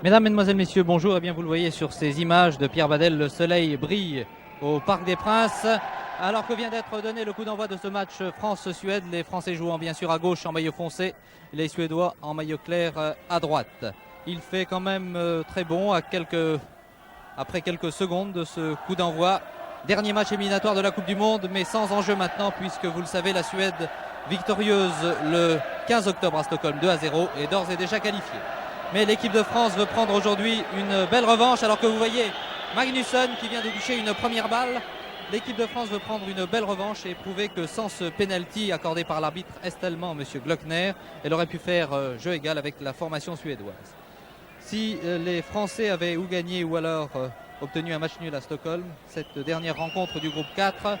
Mesdames, Mesdemoiselles, Messieurs, bonjour. Et bien, vous le voyez sur ces images de Pierre Badel, le soleil brille au Parc des Princes. Alors que vient d'être donné le coup d'envoi de ce match France-Suède, les Français jouant bien sûr à gauche en maillot foncé, les Suédois en maillot clair à droite. Il fait quand même très bon après quelques secondes de ce coup d'envoi. Dernier match éliminatoire de la Coupe du Monde, mais sans enjeu maintenant, puisque vous le savez, la Suède, victorieuse le 15 octobre à Stockholm 2-0, est d'ores et déjà qualifiée. Mais l'équipe de France veut prendre aujourd'hui une belle revanche, alors que vous voyez Magnusson qui vient de toucher une première balle. L'équipe de France veut prendre une belle revanche et prouver que sans ce penalty accordé par l'arbitre est-allemand, M. Glockner, elle aurait pu faire jeu égal avec la formation suédoise. Si les Français avaient ou gagné ou alors obtenu un match nul à Stockholm, cette dernière rencontre du groupe 4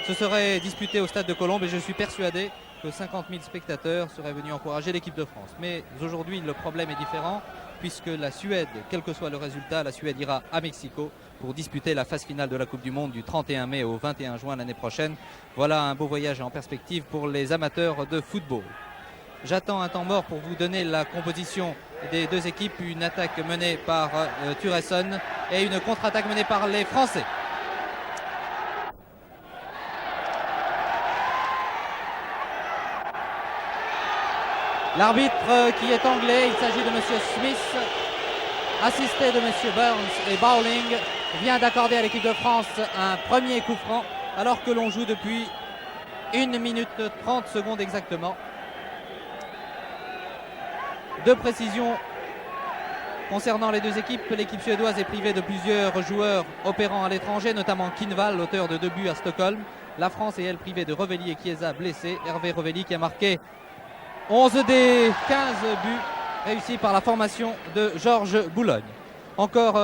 se serait disputée au stade de Colombes et je suis persuadé que 50 000 spectateurs seraient venus encourager l'équipe de France. Mais aujourd'hui, le problème est différent puisque la Suède, quel que soit le résultat, la Suède ira à Mexico pour disputer la phase finale de la Coupe du Monde du 31 mai au 21 juin l'année prochaine. Voilà un beau voyage en perspective pour les amateurs de football. J'attends un temps mort pour vous donner la composition des deux équipes. Une attaque menée par Thuresson et une contre-attaque menée par les Français. L'arbitre qui est anglais, il s'agit de M. Smith, assisté de M. Burns et Bowling, vient d'accorder à l'équipe de France un premier coup franc alors que l'on joue depuis 1 minute 30 secondes exactement. Deux précisions concernant les deux équipes. L'équipe suédoise est privée de plusieurs joueurs opérant à l'étranger, notamment Kinnvall, l'auteur de 2 buts à Stockholm. La France est elle privée de Revelli et Chiesa blessés. Hervé Revelli qui a marqué 11 des 15 buts réussis par la formation de Georges Boulogne. Encore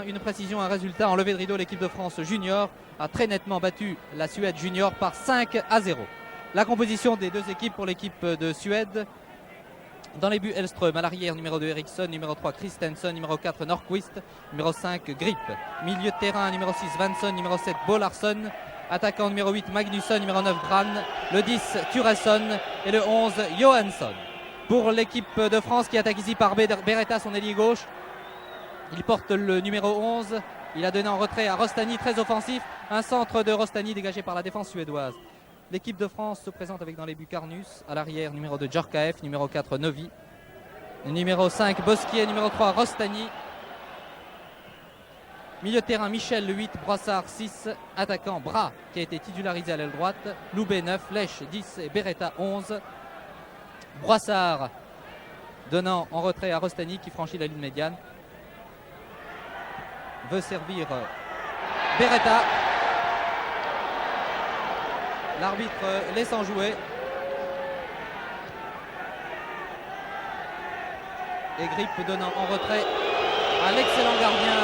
une précision, un résultat en levée de rideau. L'équipe de France junior a très nettement battu la Suède junior par 5-0. La composition des deux équipes pour l'équipe de Suède. Dans les buts, Hellström, à l'arrière, numéro 2, Eriksson, numéro 3, Christensen, numéro 4, Norquist, numéro 5, Grip. Milieu de terrain, numéro 6, Svensson, numéro 7, Bollarsson. Attaquant numéro 8, Magnusson, numéro 9, Gran. Le 10, Thuresson et le 11, Johansson. Pour l'équipe de France qui attaque ici par Beretta, son ailier gauche. Il porte le numéro 11. Il a donné en retrait à Rostani, très offensif. Un centre de Rostani dégagé par la défense suédoise. L'équipe de France se présente avec dans les buts Carnus, à l'arrière numéro 2 Djorkaeff, numéro 4 Novi, numéro 5 Bosquier, numéro 3 Rostani. Milieu de terrain Michel le 8, Brassard 6, attaquant Bras qui a été titularisé à l'aile droite, Loubet 9, Lèche 10 et Beretta 11. Brassard donnant en retrait à Rostani qui franchit la ligne médiane. Veut servir Beretta. L'arbitre laissant jouer. Et Grip donnant en retrait à l'excellent gardien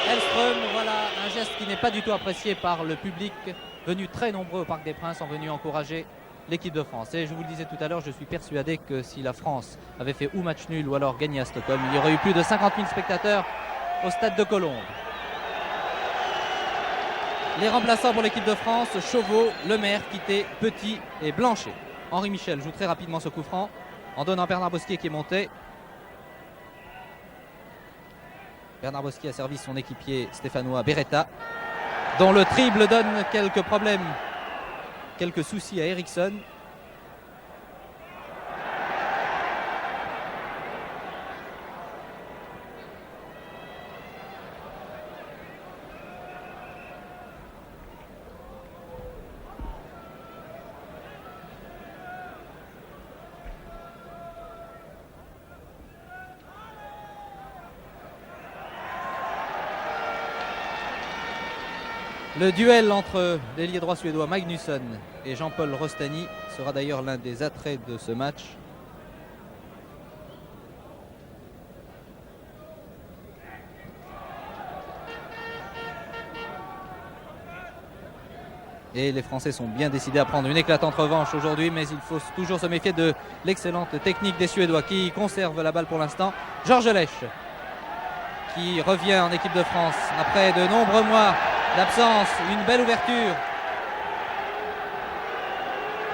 Hellström. Voilà un geste qui n'est pas du tout apprécié par le public, venu très nombreux au Parc des Princes, en venu encourager l'équipe de France. Et je vous le disais tout à l'heure, je suis persuadé que si la France avait fait ou match nul ou alors gagné à Stockholm, il y aurait eu plus de 50 000 spectateurs au stade de Colombes. Les remplaçants pour l'équipe de France, Chauveau, Lemaire, Quitté, Petit et Blanchet. Henri Michel joue très rapidement ce coup franc en donnant Bernard Bosquier qui est monté. Bernard Bosquier a servi son équipier stéphanois Beretta, dont le triple donne quelques problèmes, quelques soucis à Eriksson. Le duel entre l'ailier droit suédois Magnusson et Jean-Paul Rostani sera d'ailleurs l'un des attraits de ce match. Et les Français sont bien décidés à prendre une éclatante revanche aujourd'hui, mais il faut toujours se méfier de l'excellente technique des Suédois qui conservent la balle pour l'instant. Georges Lèche qui revient en équipe de France après de nombreux mois d'absence. Une belle ouverture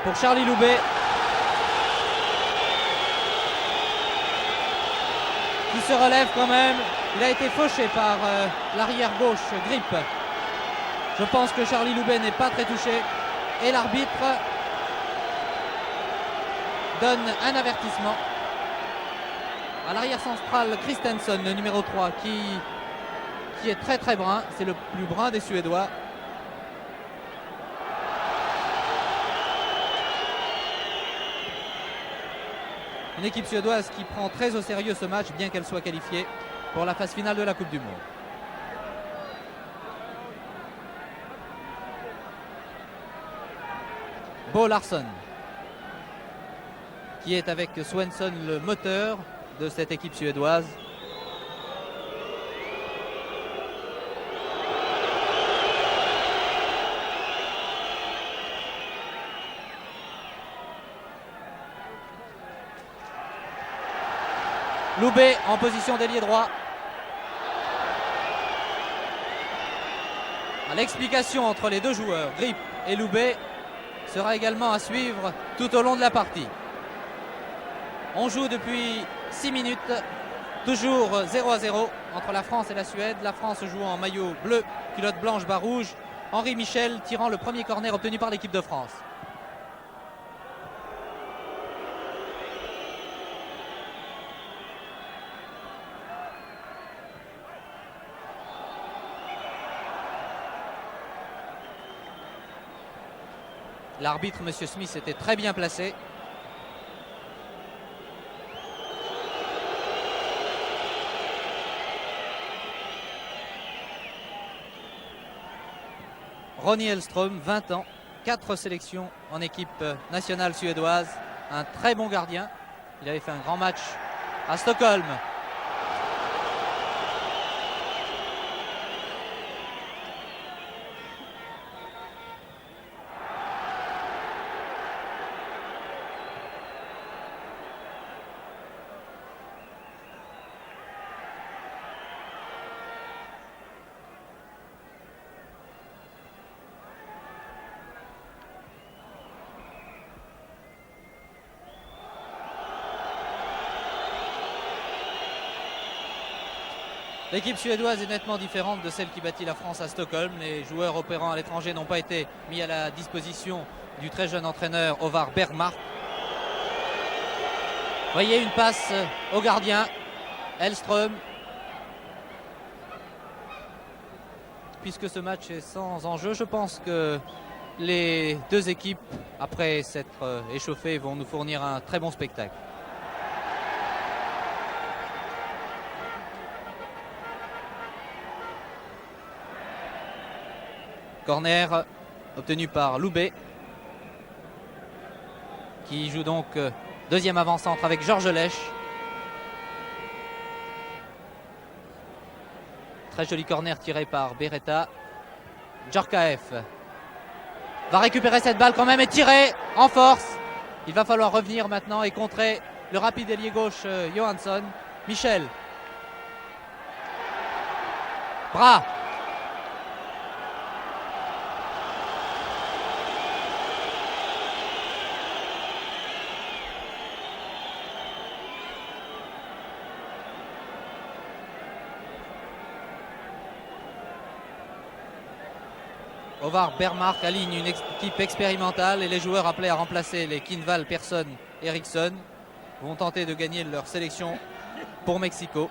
pour Charlie Loubet Il se relève quand même. Il a été fauché par l'arrière gauche, Grip. Je pense que Charlie Loubet n'est pas très touché. Et l'arbitre donne un avertissement à l'arrière central Christensen, le numéro 3, qui est très très brun. C'est le plus brun des Suédois. Une équipe suédoise qui prend très au sérieux ce match, bien qu'elle soit qualifiée pour la phase finale de la Coupe du Monde. Bo Larsson, qui est avec Svensson le moteur de cette équipe suédoise. Loubet en position d'ailier droit. L'explication entre les deux joueurs, Grip et Loubet, sera également à suivre tout au long de la partie. On joue depuis 6 minutes, toujours 0-0 entre la France et la Suède. La France joue en maillot bleu, culotte blanche, bas rouge. Henri Michel tirant le premier corner obtenu par l'équipe de France. L'arbitre, M. Smith, était très bien placé. Ronnie Hellström, 20 ans, 4 sélections en équipe nationale suédoise. Un très bon gardien. Il avait fait un grand match à Stockholm. L'équipe suédoise est nettement différente de celle qui battit la France à Stockholm. Les joueurs opérant à l'étranger n'ont pas été mis à la disposition du très jeune entraîneur Ovar Bergmark. Voyez une passe au gardien, Hellström. Puisque ce match est sans enjeu, je pense que les deux équipes, après s'être échauffées, vont nous fournir un très bon spectacle. Corner obtenu par Loubet, qui joue donc deuxième avant-centre avec Georges Lech. Très joli corner tiré par Beretta. Djorkaeff va récupérer cette balle quand même et tirer en force. Il va falloir revenir maintenant et contrer le rapide ailier gauche Johansson. Michel. Bras. Ovar Bergmark aligne une équipe expérimentale et les joueurs appelés à remplacer les Kienval, Persson, Eriksson vont tenter de gagner leur sélection pour Mexico.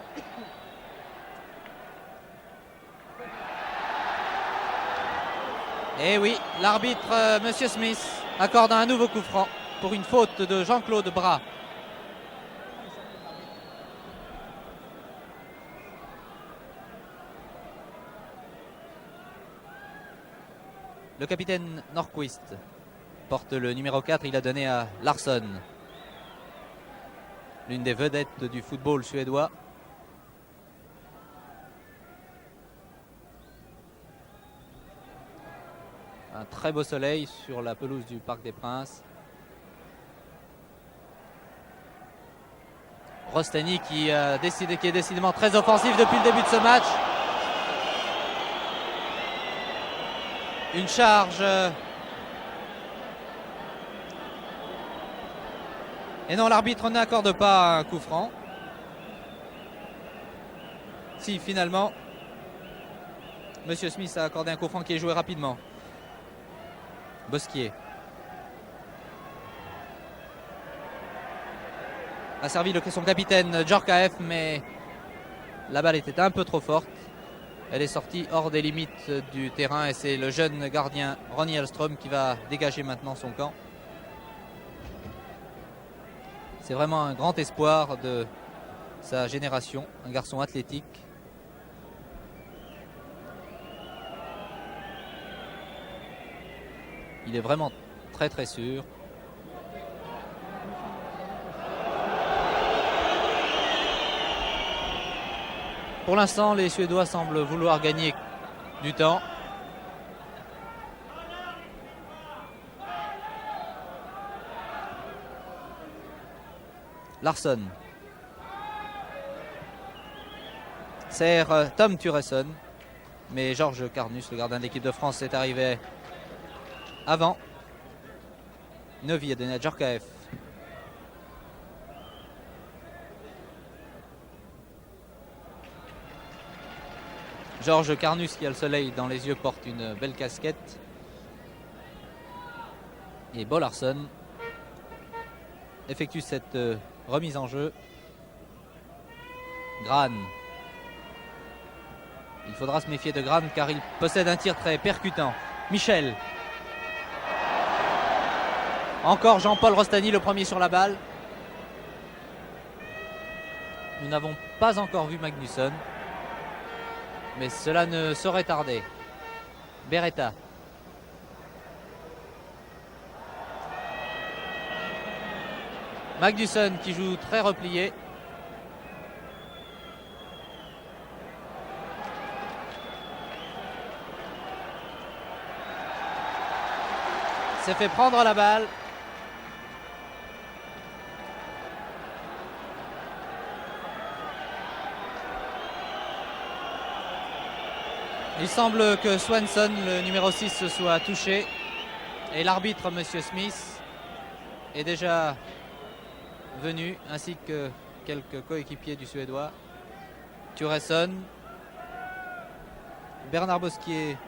Et oui, l'arbitre, Monsieur Smith, accorde un nouveau coup franc pour une faute de Jean-Claude Bras. Le capitaine Norquist porte le numéro 4, il a donné à Larsson, l'une des vedettes du football suédois. Un très beau soleil sur la pelouse du Parc des Princes. Rostani qui est décidément très offensif depuis le début de ce match. Une charge. Et non, l'arbitre n'accorde pas un coup franc. sportive finalement. Monsieur Smith a accordé un coup franc qui est joué rapidement. Bosquier a servi son capitaine Djorkaeff, mais la balle était un peu trop forte. Elle est sortie hors des limites du terrain et c'est le jeune gardien Ronnie Hellström qui va dégager maintenant son camp. C'est vraiment un grand espoir de sa génération, un garçon athlétique. Il est vraiment très très sûr. Pour l'instant, les Suédois semblent vouloir gagner du temps. Larsson sert Tom Turesson, mais Georges Carnus, le gardien de l'équipe de France, est arrivé avant. Novi a donné à Djorkaeff. Georges Carnus, qui a le soleil dans les yeux, porte une belle casquette. Et Bo Larsson effectue cette remise en jeu. Gran. Il faudra se méfier de Gran car il possède un tir très percutant. Michel. Encore Jean-Paul Rostany, le premier sur la balle. Nous n'avons pas encore vu Magnusson, mais cela ne saurait tarder. Beretta. Magnusson qui joue très replié. S'est fait prendre la balle. Il semble que Swanson, le numéro 6, se soit touché. Et l'arbitre, Monsieur Smith, est déjà venu, ainsi que quelques coéquipiers du Suédois. Turesson, Bernard Bosquier,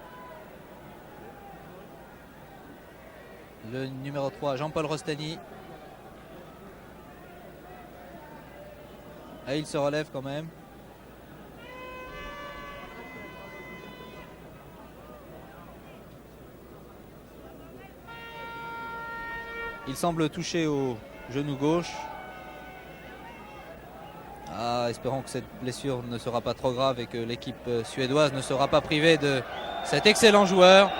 le numéro 3, Jean-Paul Rostany. Et il se relève quand même. Il semble toucher au genou gauche. Espérons que cette blessure ne sera pas trop grave et que l'équipe suédoise ne sera pas privée de cet excellent joueur.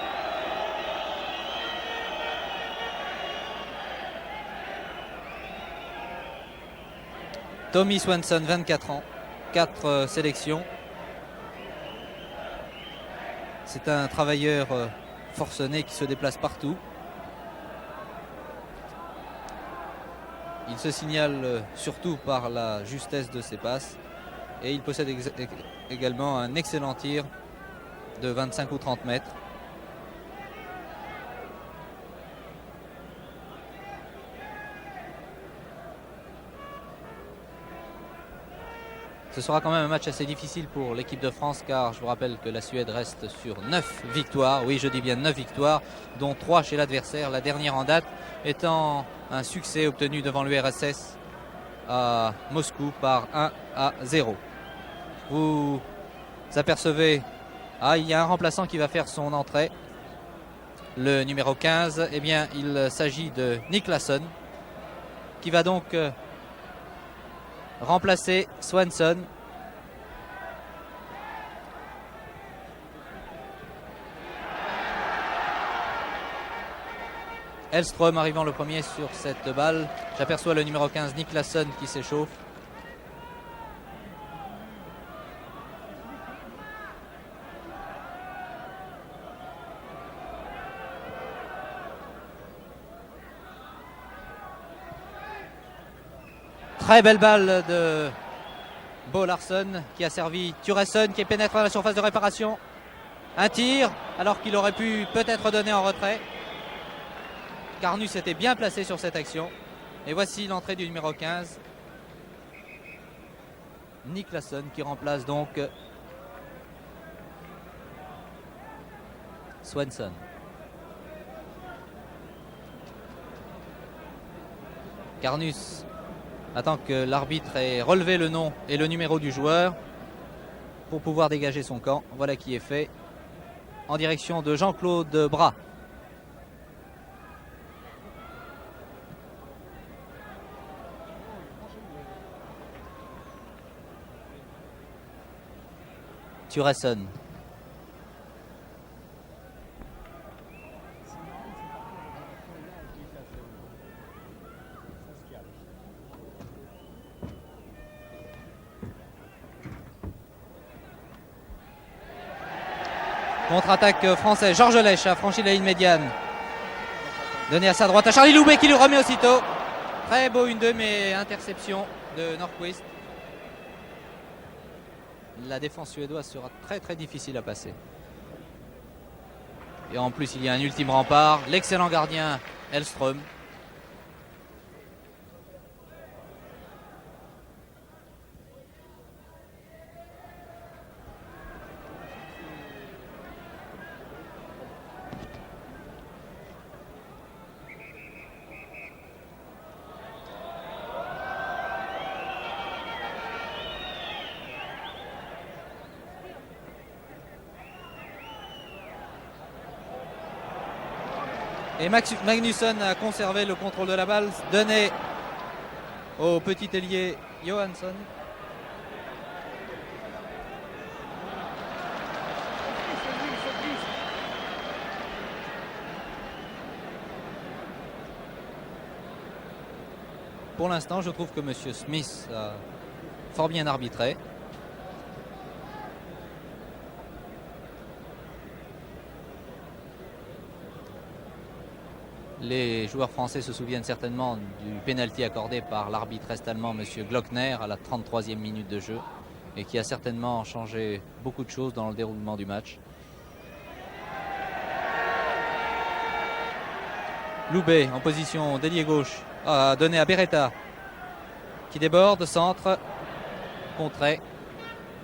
Tommy Swanson, 24 ans, 4 sélections. C'est un travailleur forcené qui se déplace partout. Il se signale surtout par la justesse de ses passes et il possède également un excellent tir de 25 ou 30 mètres. Ce sera quand même un match assez difficile pour l'équipe de France car je vous rappelle que la Suède reste sur 9 victoires. Oui, je dis bien 9 victoires, dont 3 chez l'adversaire, la dernière en date étant un succès obtenu devant l'URSS à Moscou par 1-0. Vous apercevez, il y a un remplaçant qui va faire son entrée, le numéro 15. Eh bien, il s'agit de Niklasson qui va donc remplacer Swanson. Hellström arrivant le premier sur cette balle. J'aperçois le numéro 15 Niklasson qui s'échauffe. Très belle balle de Bo Larsson qui a servi Turesson qui pénètre dans la surface de réparation. Un tir alors qu'il aurait pu peut-être donner en retrait. Carnus était bien placé sur cette action. Et voici l'entrée du numéro 15. Niklasson qui remplace donc Swenson. Carnus attend que l'arbitre ait relevé le nom et le numéro du joueur pour pouvoir dégager son camp. Voilà qui est fait en direction de Jean-Claude Bras. Turesson. Contre-attaque française. Georges Lèche a franchi la ligne médiane. Donné à sa droite à Charlie Loubet qui lui remet aussitôt. Très beau 1-2 mais interception de Nordqvist. La défense suédoise sera très difficile à passer. Et en plus il y a un ultime rempart. L'excellent gardien Hellström. Et Magnusson a conservé le contrôle de la balle, donné au petit ailier Johansson. Pour l'instant, je trouve que M. Smith a fort bien arbitré. Les joueurs français se souviennent certainement du pénalty accordé par l'arbitre est-allemand M. Glockner à la 33e minute de jeu et qui a certainement changé beaucoup de choses dans le déroulement du match. Loubet en position d'ailier gauche a donné à Beretta qui déborde, centre, contré,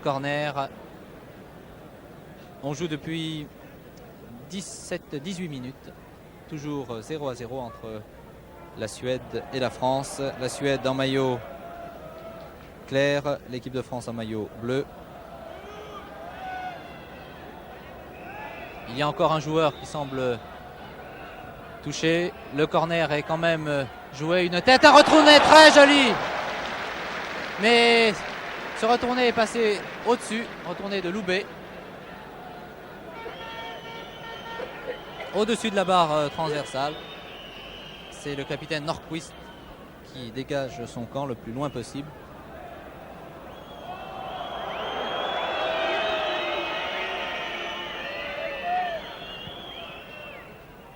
corner. On joue depuis 17-18 minutes. Toujours 0-0 entre la Suède et la France. La Suède en maillot clair, l'équipe de France en maillot bleu. Il y a encore un joueur qui semble touché. Le corner est quand même joué. Une tête à retourner, très jolie. Mais ce retourné est passé au-dessus. Retourné de Loubet. Au-dessus de la barre transversale. C'est le capitaine Nordqvist qui dégage son camp le plus loin possible.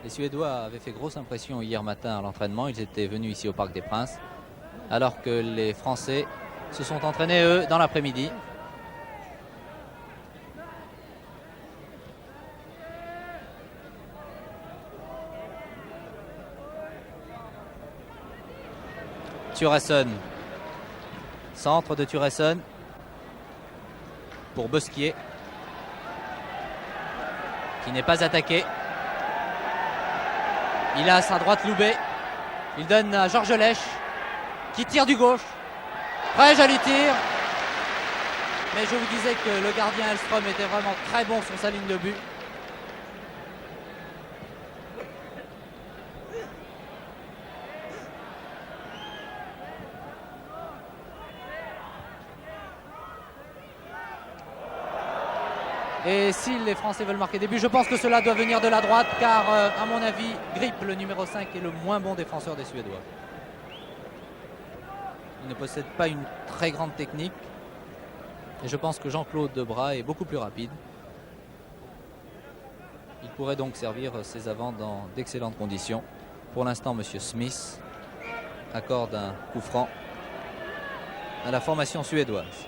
Les Suédois avaient fait grosse impression hier matin à l'entraînement. Ils étaient venus ici au Parc des Princes, alors que les Français se sont entraînés, eux, dans l'après-midi. Turesson. Centre de Turesson pour Bosquier, qui n'est pas attaqué. Il a à sa droite Loubet. Il donne à Georges Lèche qui tire du gauche. Très joli tir. Mais je vous disais que le gardien Hellström était vraiment très bon sur sa ligne de but. Et si les Français veulent marquer des buts, je pense que cela doit venir de la droite, car à mon avis, Grip, le numéro 5, est le moins bon défenseur des Suédois. Il ne possède pas une très grande technique. Et je pense que Jean-Claude Bras est beaucoup plus rapide. Il pourrait donc servir ses avants dans d'excellentes conditions. Pour l'instant, M. Smith accorde un coup franc à la formation suédoise.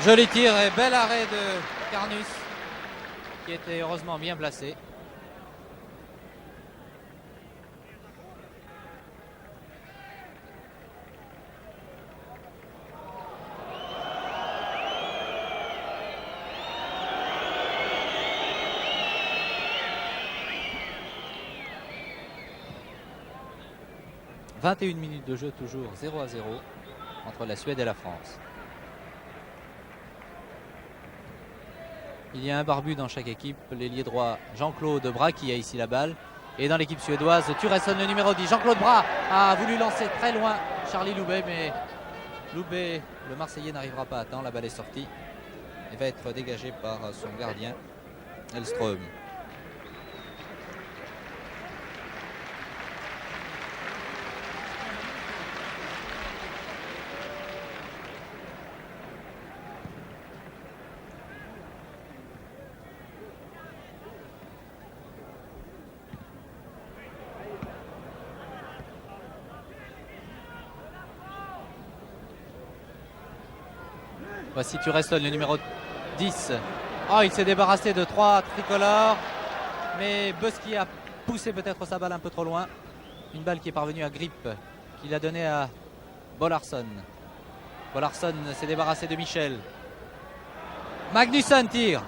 Joli tir et bel arrêt de Carnus qui était heureusement bien placé. « 21 minutes de jeu, toujours 0-0 entre la Suède et la France. » Il y a un barbu dans chaque équipe, l'ailier droit Jean-Claude Bras qui a ici la balle. Et dans l'équipe suédoise, Turesson, le numéro 10. Jean-Claude Bras a voulu lancer très loin Charlie Loubet, mais Loubet, le Marseillais, n'arrivera pas à temps. La balle est sortie et va être dégagée par son gardien, Hellström. Voici Turesson, le numéro 10. Oh, il s'est débarrassé de 3 tricolores. Mais Bosky a poussé peut-être sa balle un peu trop loin. Une balle qui est parvenue à Grip, qui l'a donnée à Bollarsson. Bollarsson s'est débarrassé de Michel. Magnusson tire.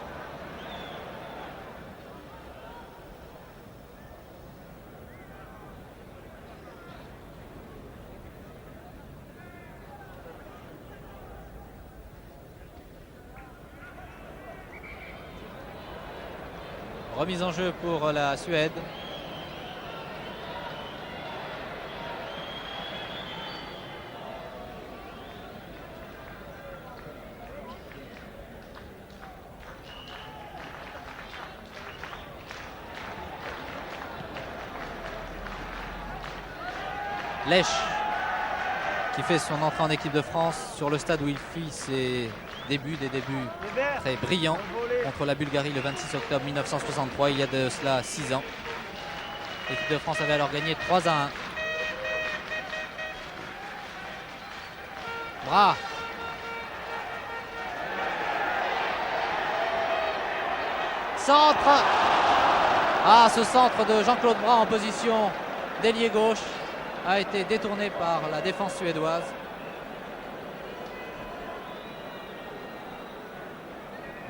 Remise en jeu pour la Suède. Lèche qui fait son entrée en équipe de France sur le stade où il fit ses débuts, des débuts très brillants contre la Bulgarie le 26 octobre 1963, il y a de cela 6 ans. L'équipe de France avait alors gagné 3-1. Bras. Centre. Ah, ce centre de Jean-Claude Bras en position d'ailier gauche a été détourné par la défense suédoise.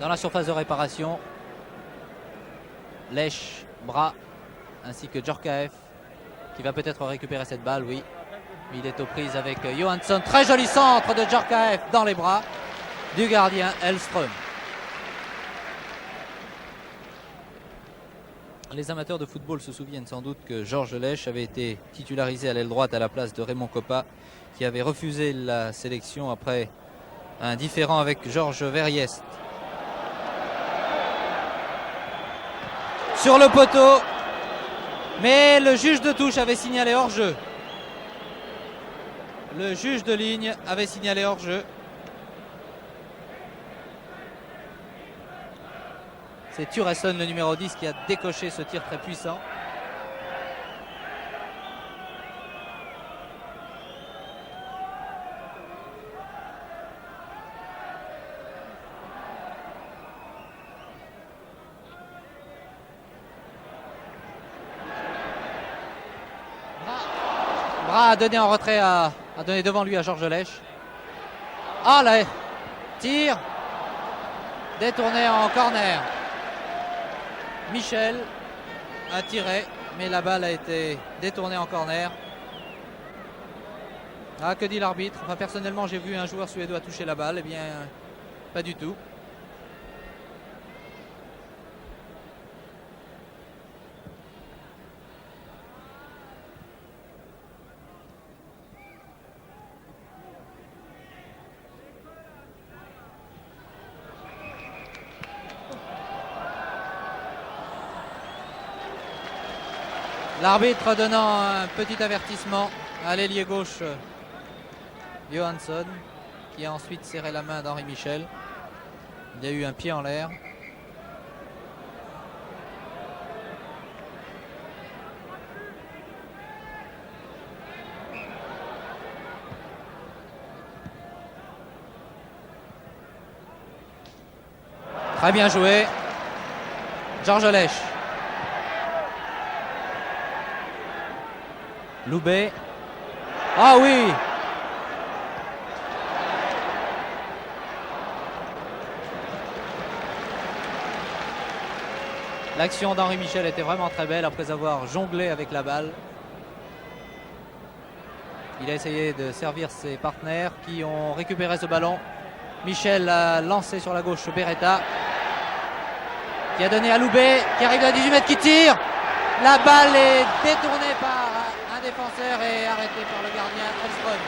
Dans la surface de réparation, Lèche, Bras ainsi que Djorkaeff qui va peut-être récupérer cette balle, oui. Il est aux prises avec Johansson. Très joli centre de Djorkaeff dans les bras du gardien Hellström. Les amateurs de football se souviennent sans doute que Georges Lèche avait été titularisé à l'aile droite à la place de Raymond Coppa, qui avait refusé la sélection après un différend avec Georges Verriest. Sur le poteau, mais le juge de touche avait signalé hors-jeu. Le juge de ligne avait signalé hors-jeu. C'est Turesson, le numéro 10, qui a décoché ce tir très puissant. Bras a donné en retrait, a donné devant lui à Georges Lèche. Ah là, tir détourné en corner. Michel a tiré, mais la balle a été détournée en corner. Ah, que dit l'arbitre? Enfin, personnellement, j'ai vu un joueur suédois toucher la balle. Eh bien, pas du tout. L'arbitre donnant un petit avertissement à l'ailier gauche Johansson, qui a ensuite serré la main d'Henri Michel. Il y a eu un pied en l'air. Très bien joué. Georges Lech. Loubet. Ah oui! L'action d'Henri Michel était vraiment très belle après avoir jonglé avec la balle. Il a essayé de servir ses partenaires qui ont récupéré ce ballon. Michel a lancé sur la gauche Beretta, qui a donné à Loubet, qui arrive à 18 mètres, qui tire. La balle est détournée par un défenseur et arrêtée par le gardien Elström.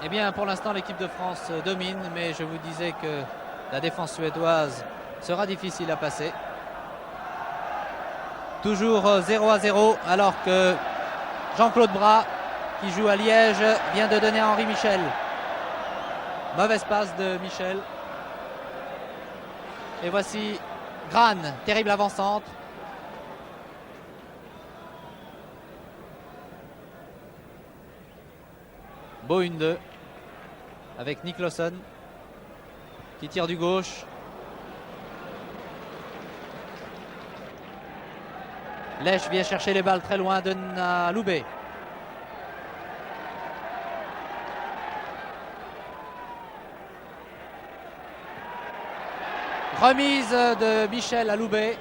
Eh bien, pour l'instant, l'équipe de France domine, mais je vous disais que la défense suédoise sera difficile à passer. Toujours 0-0, alors que Jean-Claude Bras, qui joue à Liège, vient de donner à Henri Michel. Mauvaise passe de Michel. Et voici Gran, terrible avant-centre. Bohunde avec Nicholson qui tire du gauche. Lech vient chercher les balles très loin, donne à Loubet. Remise de Michel à Loubet.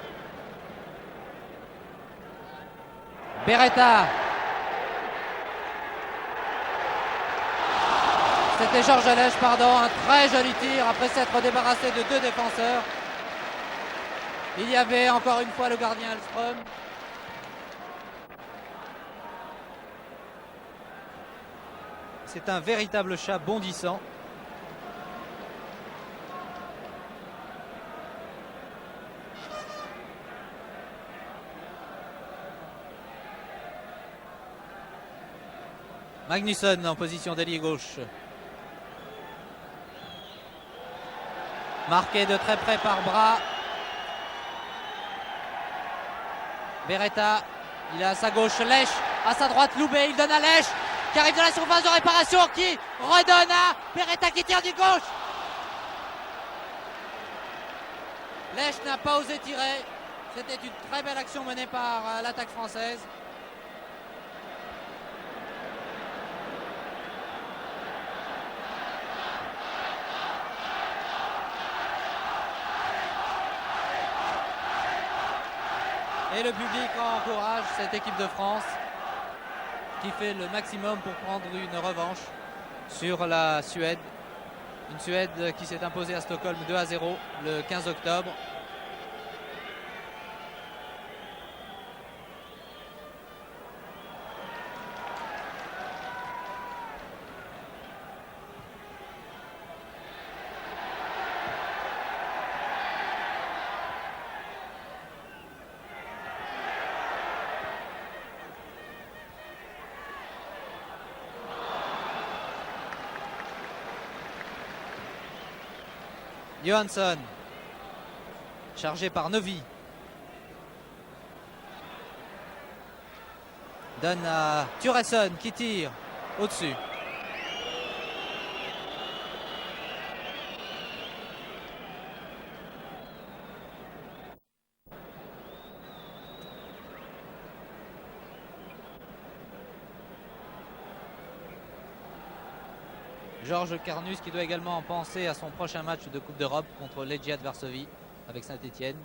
Beretta. C'était Georges Lech, pardon, un très joli tir après s'être débarrassé de deux défenseurs. Il y avait encore une fois le gardien Elström. C'est un véritable chat bondissant. Magnusson en position d'ailier gauche. Marqué de très près par Bras. Beretta, il est à sa gauche, Lech, à sa droite Loubet, il donne à Lech, qui arrive de la surface de réparation, qui redonne à Beretta qui tire du gauche. Lech n'a pas osé tirer. C'était une très belle action menée par l'attaque française. Et le public encourage cette équipe de France qui fait le maximum pour prendre une revanche sur la Suède. Une Suède qui s'est imposée à Stockholm 2-0 le 15 octobre. Johansson, chargé par Novi, donne à Thuresson qui tire au-dessus. Georges Carnus qui doit également penser à son prochain match de Coupe d'Europe contre Legia de Varsovie avec Saint-Etienne.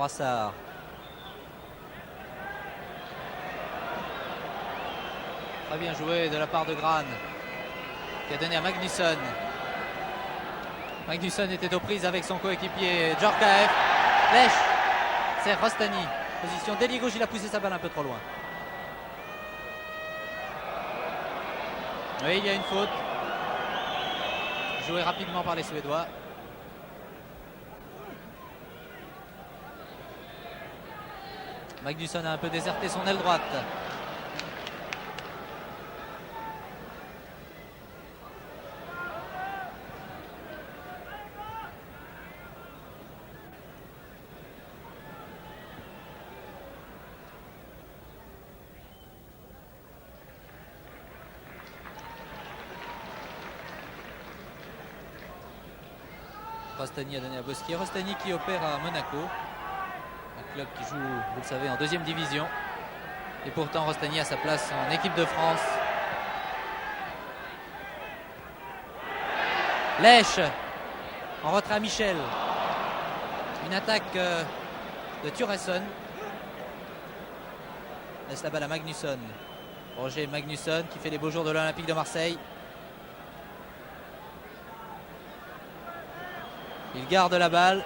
Brassard. Très bien joué de la part de Gran qui a donné à Magnusson. Magnusson était aux prises avec son coéquipier Djorkaeff. Lech, c'est Rostani. Position d'ailier gauche, il a poussé sa balle un peu trop loin. Oui, il y a une faute. Joué rapidement par les Suédois. Magnusson a un peu déserté son aile droite. Rostani a donné à Bosquier. Rostani qui opère à Monaco. Un club qui joue, vous le savez, en deuxième division. Et pourtant, Rostani a sa place en équipe de France. Lèche en retrait à Michel. Une attaque de Thuresson. Laisse la balle à Magnusson. Roger Magnusson qui fait les beaux jours de l'Olympique de Marseille. Il garde la balle.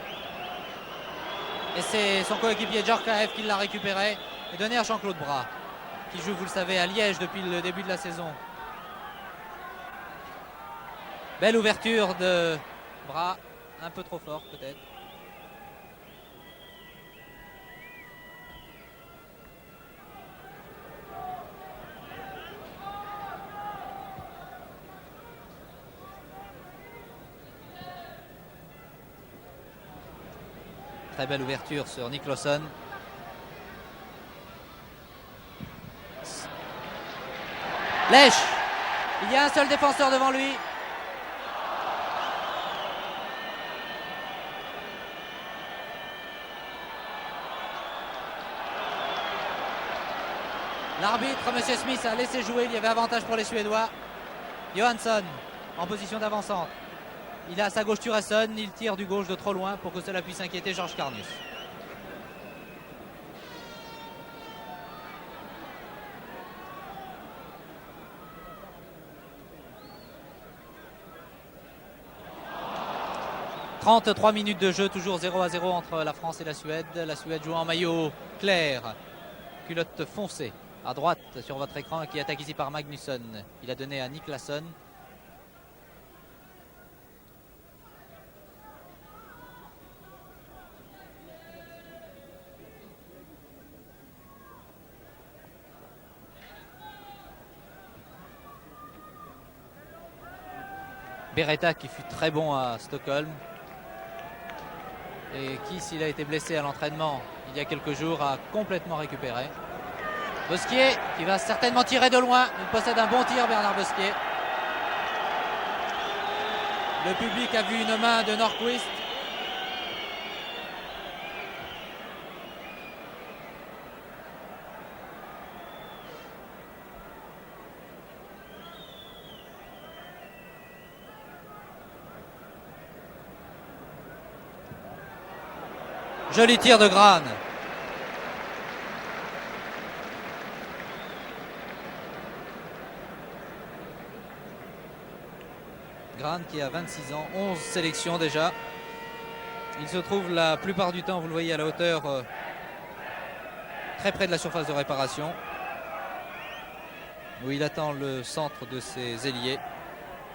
Et c'est son coéquipier Djorkaeff qui l'a récupéré et donné à Jean-Claude Bras, qui joue, vous le savez, à Liège depuis le début de la saison. Belle ouverture de Bras, un peu trop fort peut-être. Très belle ouverture sur Nicholson. Lèche. Il y a un seul défenseur devant lui. L'arbitre, M. Smith, a laissé jouer. Il y avait avantage pour les Suédois. Johansson en position d'avancante. Il a à sa gauche Thuresson, il tire du gauche de trop loin pour que cela puisse inquiéter Georges Carnius. « 33 minutes de jeu, toujours 0-0 entre la France et la Suède. La Suède joue en maillot clair, culotte foncée à droite sur votre écran, qui attaque ici par Magnusson. Il a donné à Niclasson. Beretta qui fut très bon à Stockholm et qui, s'il a été blessé à l'entraînement il y a quelques jours, a complètement récupéré. Bosquier qui va certainement tirer de loin. Il possède un bon tir, Bernard Bosquier. Le public a vu une main de Nordqvist. Joli tir de Grahn. Grahn qui a 26 ans, 11 sélections déjà. Il se trouve la plupart du temps, vous le voyez, à la hauteur très près de la surface de réparation, où il attend le centre de ses ailiers,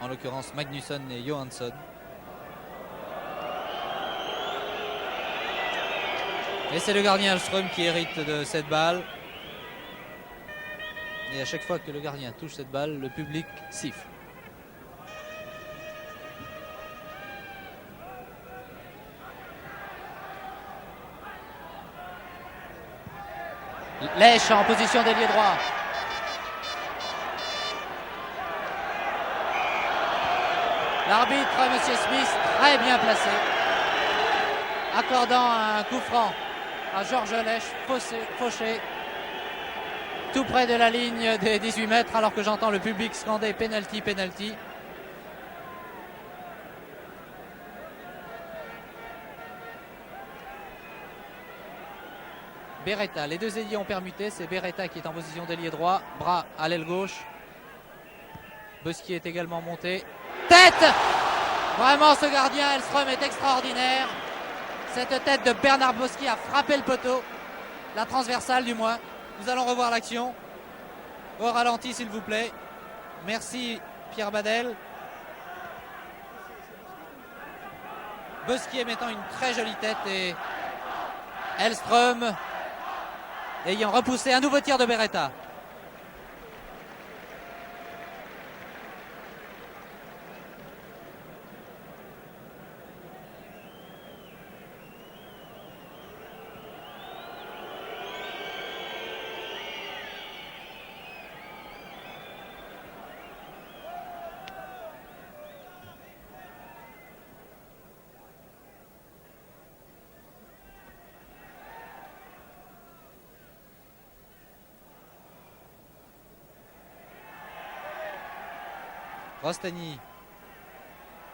en l'occurrence Magnusson et Johansson. Et c'est le gardien Alström qui hérite de cette balle. Et à chaque fois que le gardien touche cette balle, le public siffle. Lèche en position d'ailier droit. L'arbitre, M. Smith, très bien placé, accordant un coup franc à Georges Lèche, fauché, tout près de la ligne des 18 mètres, alors que j'entends le public scander penalty, penalty. Beretta, les deux ailiers ont permuté, c'est Beretta qui est en position d'ailier droit, Bras à l'aile gauche. Bosquier est également monté. Tête! Vraiment, ce gardien Elström est extraordinaire. Cette tête de Bernard Bosquier a frappé le poteau, la transversale du moins. Nous allons revoir l'action au ralenti, s'il vous plaît. Merci Pierre Badel. Bosquier mettant une très jolie tête et Hellström ayant repoussé un nouveau tir de Beretta. Rostani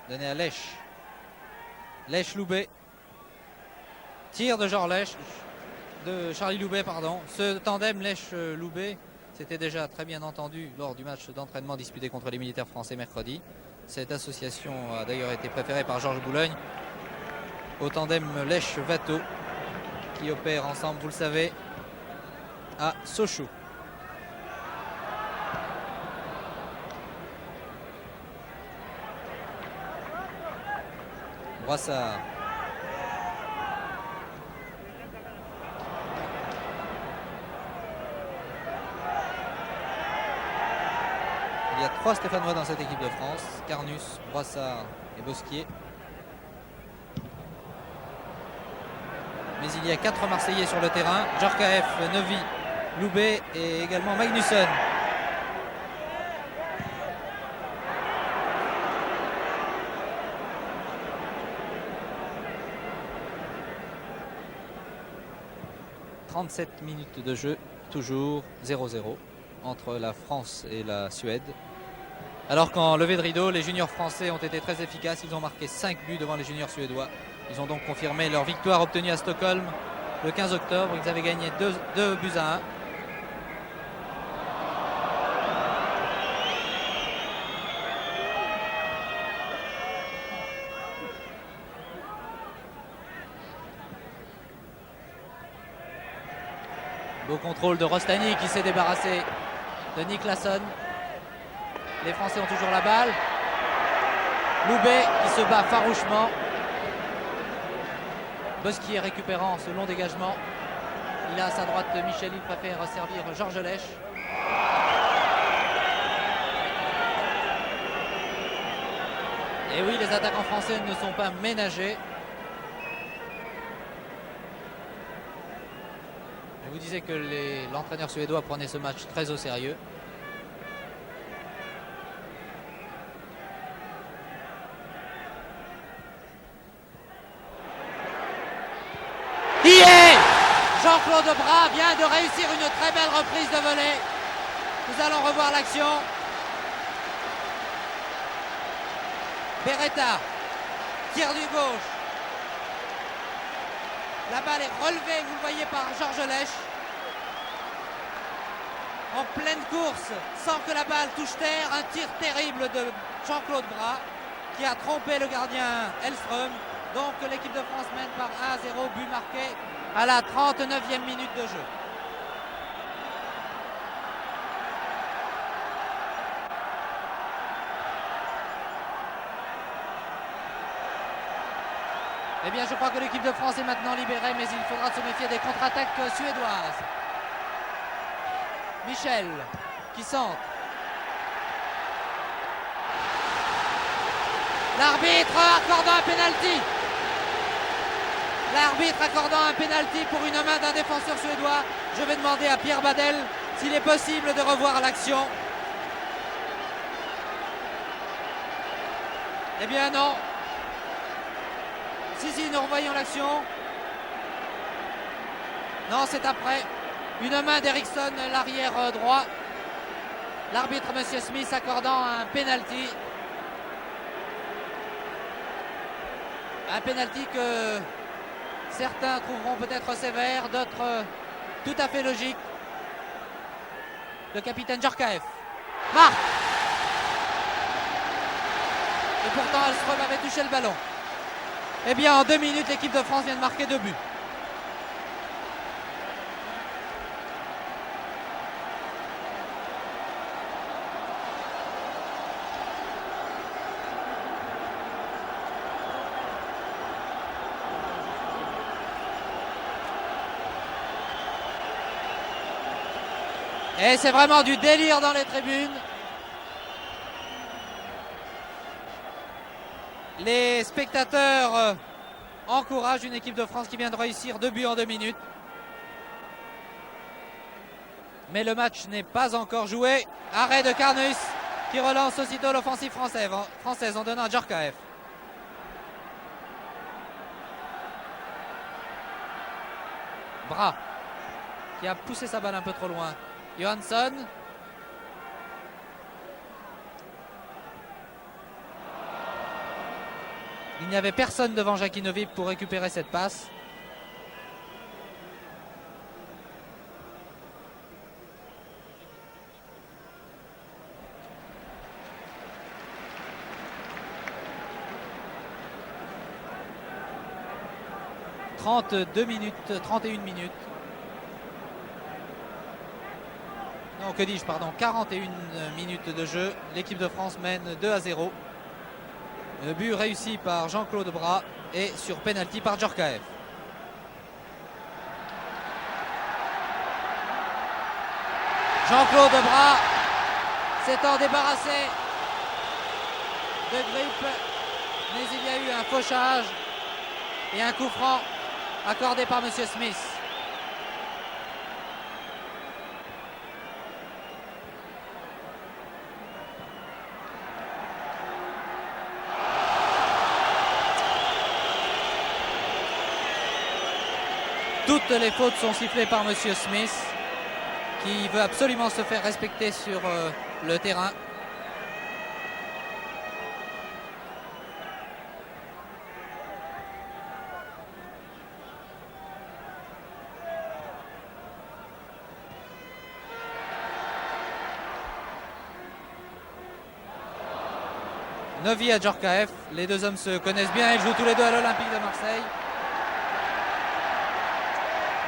donné à Lèche. Lèche-Loubet. Tir de de Charlie Loubet, pardon. Ce tandem Lèche-Loubet, c'était déjà très bien entendu lors du match d'entraînement disputé contre les militaires français mercredi. Cette association a d'ailleurs été préférée par Georges Boulogne au tandem Lèche-Watteau qui opère ensemble, vous le savez, à Sochaux. Brassard. Il y a 3 Stéphanois dans cette équipe de France. Carnus, Brassard et Bosquier. Mais il y a 4 Marseillais sur le terrain. Djorkaeff, Neuvy, Loubet et également Magnusson. « 37 minutes de jeu, toujours 0-0 entre la France et la Suède. Alors qu'en levée de rideau, les juniors français ont été très efficaces. Ils ont marqué 5 buts devant les juniors suédois. Ils ont donc confirmé leur victoire obtenue à Stockholm le 15 octobre. Ils avaient gagné 2 buts à 1. Beau contrôle de Rostani qui s'est débarrassé de Niklasson. Les Français ont toujours la balle. Loubet qui se bat farouchement. Bosquier récupérant ce long dégagement. Il a à sa droite Michel, il préfère servir Georges Lèche. Et oui, les attaquants français ne sont pas ménagés. Je vous disais que l'entraîneur suédois prenait ce match très au sérieux. Jean-Claude Bras vient de réussir une très belle reprise de volée. Nous allons revoir l'action. Beretta, tir du gauche. La balle est relevée, vous le voyez, par Georges Lèche. En pleine course, sans que la balle touche terre, un tir terrible de Jean-Claude Bras qui a trompé le gardien Hellström. Donc l'équipe de France mène par 1-0, but marqué à la 39e minute de jeu. Eh bien, je crois que l'équipe de France est maintenant libérée, mais il faudra se méfier des contre-attaques suédoises. Michel qui centre. L'arbitre accordant un pénalty. L'arbitre accordant un pénalty pour une main d'un défenseur suédois. Je vais demander à Pierre Badel s'il est possible de revoir l'action. Eh bien non. Si, nous revoyons l'action. Non, c'est après. Une main d'Eriksson, l'arrière droit. L'arbitre, M. Smith, accordant un pénalty. Un pénalty que certains trouveront peut-être sévère, d'autres tout à fait logique. Le capitaine Djorkaeff marque. Et pourtant, Hellström avait touché le ballon. Eh bien, en 2 minutes, l'équipe de France vient de marquer 2 buts. Et c'est vraiment du délire dans les tribunes. Les spectateurs encouragent une équipe de France qui vient de réussir 2 buts en 2 minutes. Mais le match n'est pas encore joué. Arrêt de Carnus qui relance aussitôt l'offensive française en donnant à Djorkaeff. Bras qui a poussé sa balle un peu trop loin. Johansson. Il n'y avait personne devant Jakinovic pour récupérer cette passe. « 32 minutes, 31 minutes. Non, que dis-je, pardon, 41 minutes de jeu. L'équipe de France mène 2-0. Le but réussi par Jean-Claude Bras et sur pénalty par Djorkaeff. Jean-Claude Bras s'étant débarrassé de Grip, mais il y a eu un fauchage et un coup franc accordé par M. Smith. Toutes les fautes sont sifflées par M. Smith, qui veut absolument se faire respecter sur le terrain. Novi à Djorkaeff, les deux hommes se connaissent bien, ils jouent tous les deux à l'Olympique de Marseille.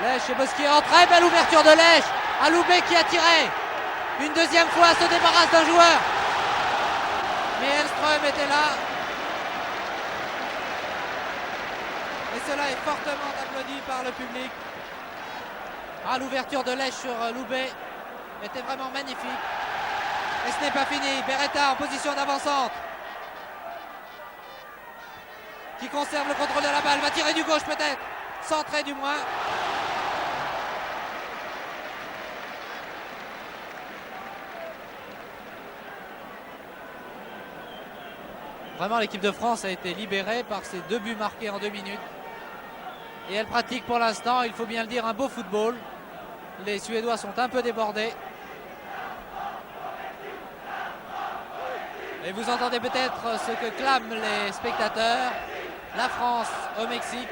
Lèche et Bosquier en très belle ouverture de Lèche. Aloubé qui a tiré. Une deuxième fois se débarrasse d'un joueur. Mais Elström était là. Et cela est fortement applaudi par le public. Ah, l'ouverture de Lèche sur Loubet était vraiment magnifique. Et ce n'est pas fini. Beretta en position d'avant-centre. Qui conserve le contrôle de la balle. Va tirer du gauche peut-être. Centré du moins. Vraiment, l'équipe de France a été libérée par ces 2 buts marqués en 2 minutes. Et elle pratique pour l'instant, il faut bien le dire, un beau football. Les Suédois sont un peu débordés. Et vous entendez peut-être ce que clament les spectateurs. La France au Mexique.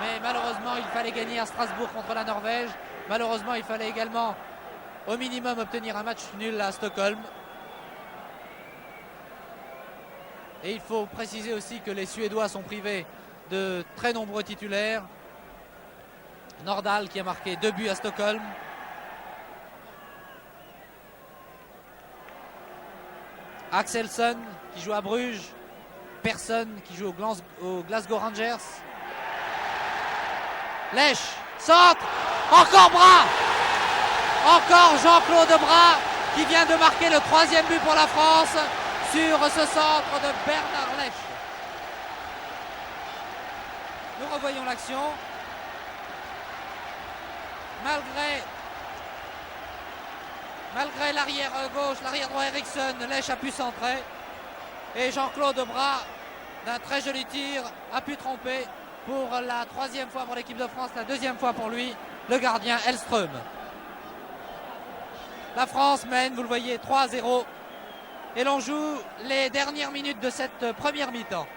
Mais malheureusement, il fallait gagner à Strasbourg contre la Norvège. Malheureusement, il fallait également, au minimum, obtenir un match nul à Stockholm. Et il faut préciser aussi que les Suédois sont privés de très nombreux titulaires. Nordahl qui a marqué 2 buts à Stockholm. Axelsson qui joue à Bruges. Persson qui joue au Glasgow Rangers. Lèche, centre, encore Bras. Encore Jean-Claude Bras qui vient de marquer le 3e but pour la France sur ce centre de Bernard Lèche. Nous revoyons l'action. Malgré l'arrière gauche, l'arrière droit Eriksson, Lèche a pu centrer. Et Jean-Claude Bras, d'un très joli tir, a pu tromper pour la 3e fois pour l'équipe de France, la 2e fois pour lui, le gardien Elström. La France mène, vous le voyez, 3-0. Et l'on joue les dernières minutes de cette première mi-temps.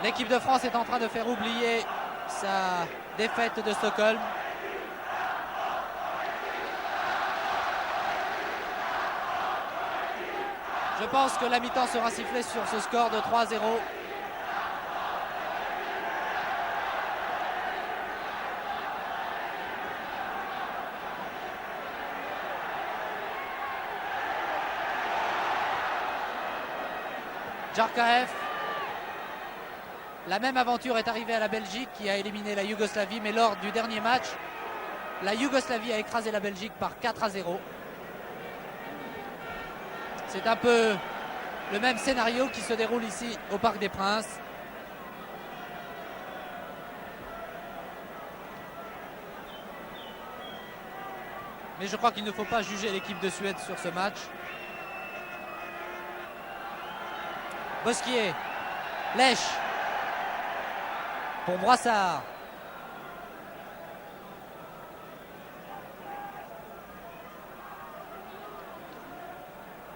L'équipe de France est en train de faire oublier sa défaite de Stockholm. Je pense que la mi-temps sera sifflée sur ce score de 3-0. Djorkaeff. La même aventure est arrivée à la Belgique qui a éliminé la Yougoslavie, mais lors du dernier match, la Yougoslavie a écrasé la Belgique par 4-0. C'est un peu le même scénario qui se déroule ici au Parc des Princes. Mais je crois qu'il ne faut pas juger l'équipe de Suède sur ce match. Bosquier, Lèche, pour Brassard.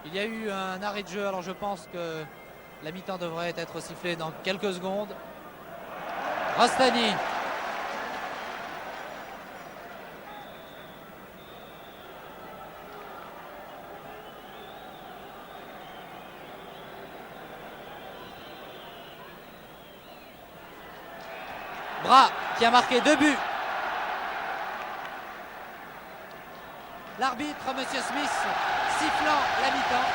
Il y a eu un arrêt de jeu, alors je pense que la mi-temps devrait être sifflée dans quelques secondes. Rostani. Bras qui a marqué 2 buts. L'arbitre, M. Smith, sifflant la mi-temps.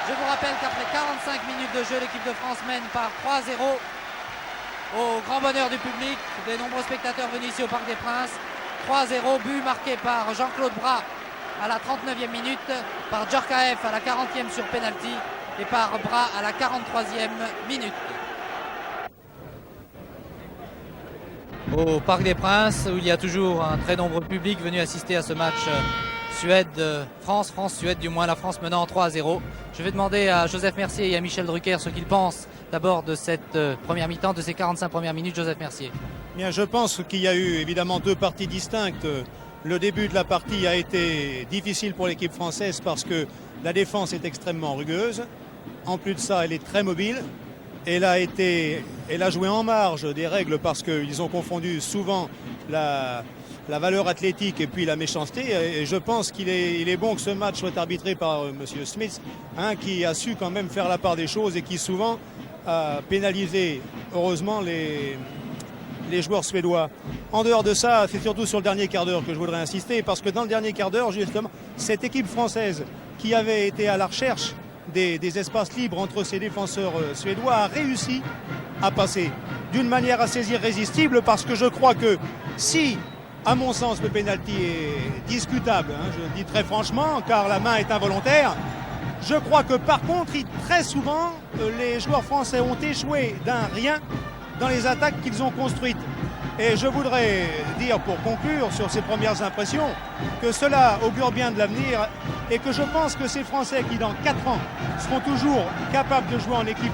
Je vous rappelle qu'après 45 minutes de jeu, l'équipe de France mène par 3-0 au grand bonheur du public, des nombreux spectateurs venus ici au Parc des Princes. 3-0, but marqué par Jean-Claude Bras à la 39e minute, par Djorkaeff à la 40e sur penalty et par Bras à la 43e minute. Au Parc des Princes, où il y a toujours un très nombreux public venu assister à ce match Suède-France, France-Suède du moins, la France menant 3-0. Je vais demander à Joseph Mercier et à Michel Drucker ce qu'ils pensent d'abord de cette première mi-temps, de ces 45 premières minutes. Joseph Mercier. Bien, je pense qu'il y a eu évidemment deux parties distinctes. Le début de la partie a été difficile pour l'équipe française parce que la défense est extrêmement rugueuse. En plus de ça, elle est très mobile. Elle a joué en marge des règles parce qu'ils ont confondu souvent la valeur athlétique et puis la méchanceté. Et je pense qu'il est bon que ce match soit arbitré par M. Smith, qui a su quand même faire la part des choses et qui souvent a pénalisé, heureusement, les joueurs suédois. En dehors de ça, c'est surtout sur le dernier quart d'heure que je voudrais insister, parce que dans le dernier quart d'heure, justement, cette équipe française qui avait été à la recherche des espaces libres entre ses défenseurs suédois a réussi à passer d'une manière assez irrésistible, parce que je crois que si, à mon sens, le pénalty est discutable, je le dis très franchement, car la main est involontaire, je crois que par contre, très souvent, les joueurs français ont échoué d'un rien dans les attaques qu'ils ont construites. Et je voudrais dire, pour conclure sur ces premières impressions, que cela augure bien de l'avenir et que je pense que ces Français qui, dans 4 ans, seront toujours capables de jouer en équipe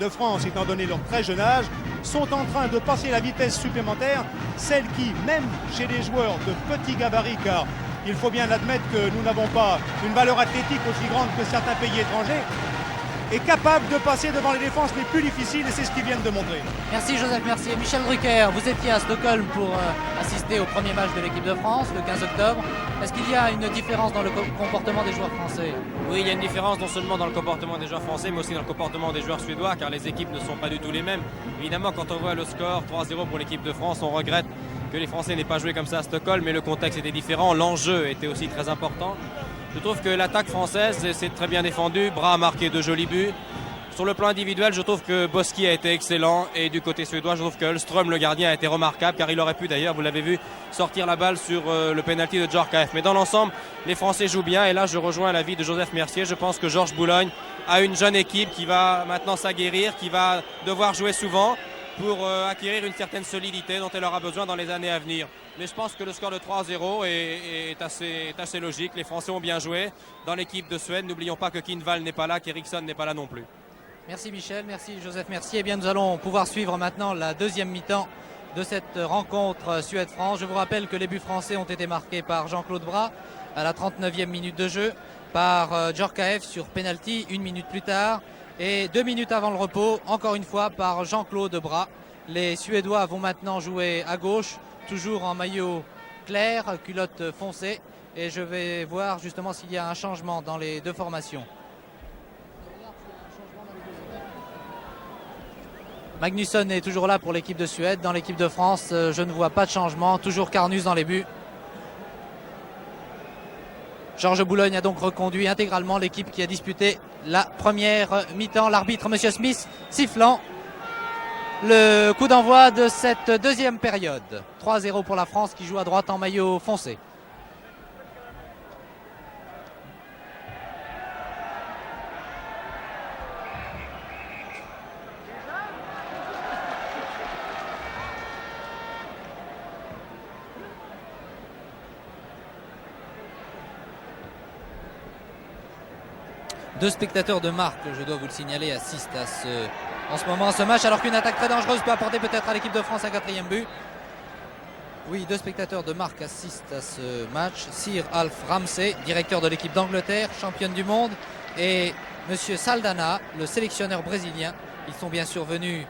de France, étant donné leur très jeune âge, sont en train de passer la vitesse supplémentaire, celle qui, même chez les joueurs de petits gabarits, car il faut bien admettre que nous n'avons pas une valeur athlétique aussi grande que certains pays étrangers, est capable de passer devant les défenses les plus difficiles, et c'est ce qu'ils viennent de montrer. Merci Joseph, merci. Michel Drucker, vous étiez à Stockholm pour assister au premier match de l'équipe de France le 15 octobre. Est-ce qu'il y a une différence dans le comportement des joueurs français? Oui, il y a une différence non seulement dans le comportement des joueurs français, mais aussi dans le comportement des joueurs suédois, car les équipes ne sont pas du tout les mêmes. Évidemment, quand on voit le score 3-0 pour l'équipe de France, on regrette que les Français n'aient pas joué comme ça à Stockholm, mais le contexte était différent, l'enjeu était aussi très important. Je trouve que l'attaque française s'est très bien défendue. Bras a marqué 2 jolis buts. Sur le plan individuel, je trouve que Bosquier a été excellent. Et du côté suédois, je trouve que Hellström, le gardien, a été remarquable. Car il aurait pu d'ailleurs, vous l'avez vu, sortir la balle sur le penalty de Djorkaeff. Mais dans l'ensemble, les Français jouent bien. Et là, je rejoins l'avis de Joseph Mercier. Je pense que Georges Boulogne a une jeune équipe qui va maintenant s'aguerrir, qui va devoir jouer souvent pour acquérir une certaine solidité dont elle aura besoin dans les années à venir. Mais je pense que le score de 3-0 est assez logique. Les Français ont bien joué dans l'équipe de Suède. N'oublions pas que Kindvall n'est pas là, qu'Eriksson n'est pas là non plus. Merci Michel, merci Joseph Mercier. Eh bien, nous allons pouvoir suivre maintenant la deuxième mi-temps de cette rencontre Suède-France. Je vous rappelle que les buts français ont été marqués par Jean-Claude Bras à la 39e minute de jeu, par Djorkaeff sur penalty 1 minute plus tard, et 2 minutes avant le repos, encore une fois par Jean-Claude Bras. Les Suédois vont maintenant jouer à gauche, toujours en maillot clair, culotte foncée, et je vais voir justement s'il y a un changement dans les deux formations. Magnusson est toujours là pour l'équipe de Suède. Dans l'équipe de France, je ne vois pas de changement, toujours Carnus dans les buts. Georges Boulogne a donc reconduit intégralement l'équipe qui a disputé la première mi-temps. L'arbitre, M. Smith, sifflant le coup d'envoi de cette deuxième période. 3-0 pour la France qui joue à droite en maillot foncé. Deux spectateurs de marque, je dois vous le signaler, assistent en ce moment à ce match, alors qu'une attaque très dangereuse peut apporter peut-être à l'équipe de France un 4e but. Oui, deux spectateurs de marque assistent à ce match. Sir Alf Ramsey, directeur de l'équipe d'Angleterre, championne du monde, et Monsieur Saldana, le sélectionneur brésilien. Ils sont bien sûr venus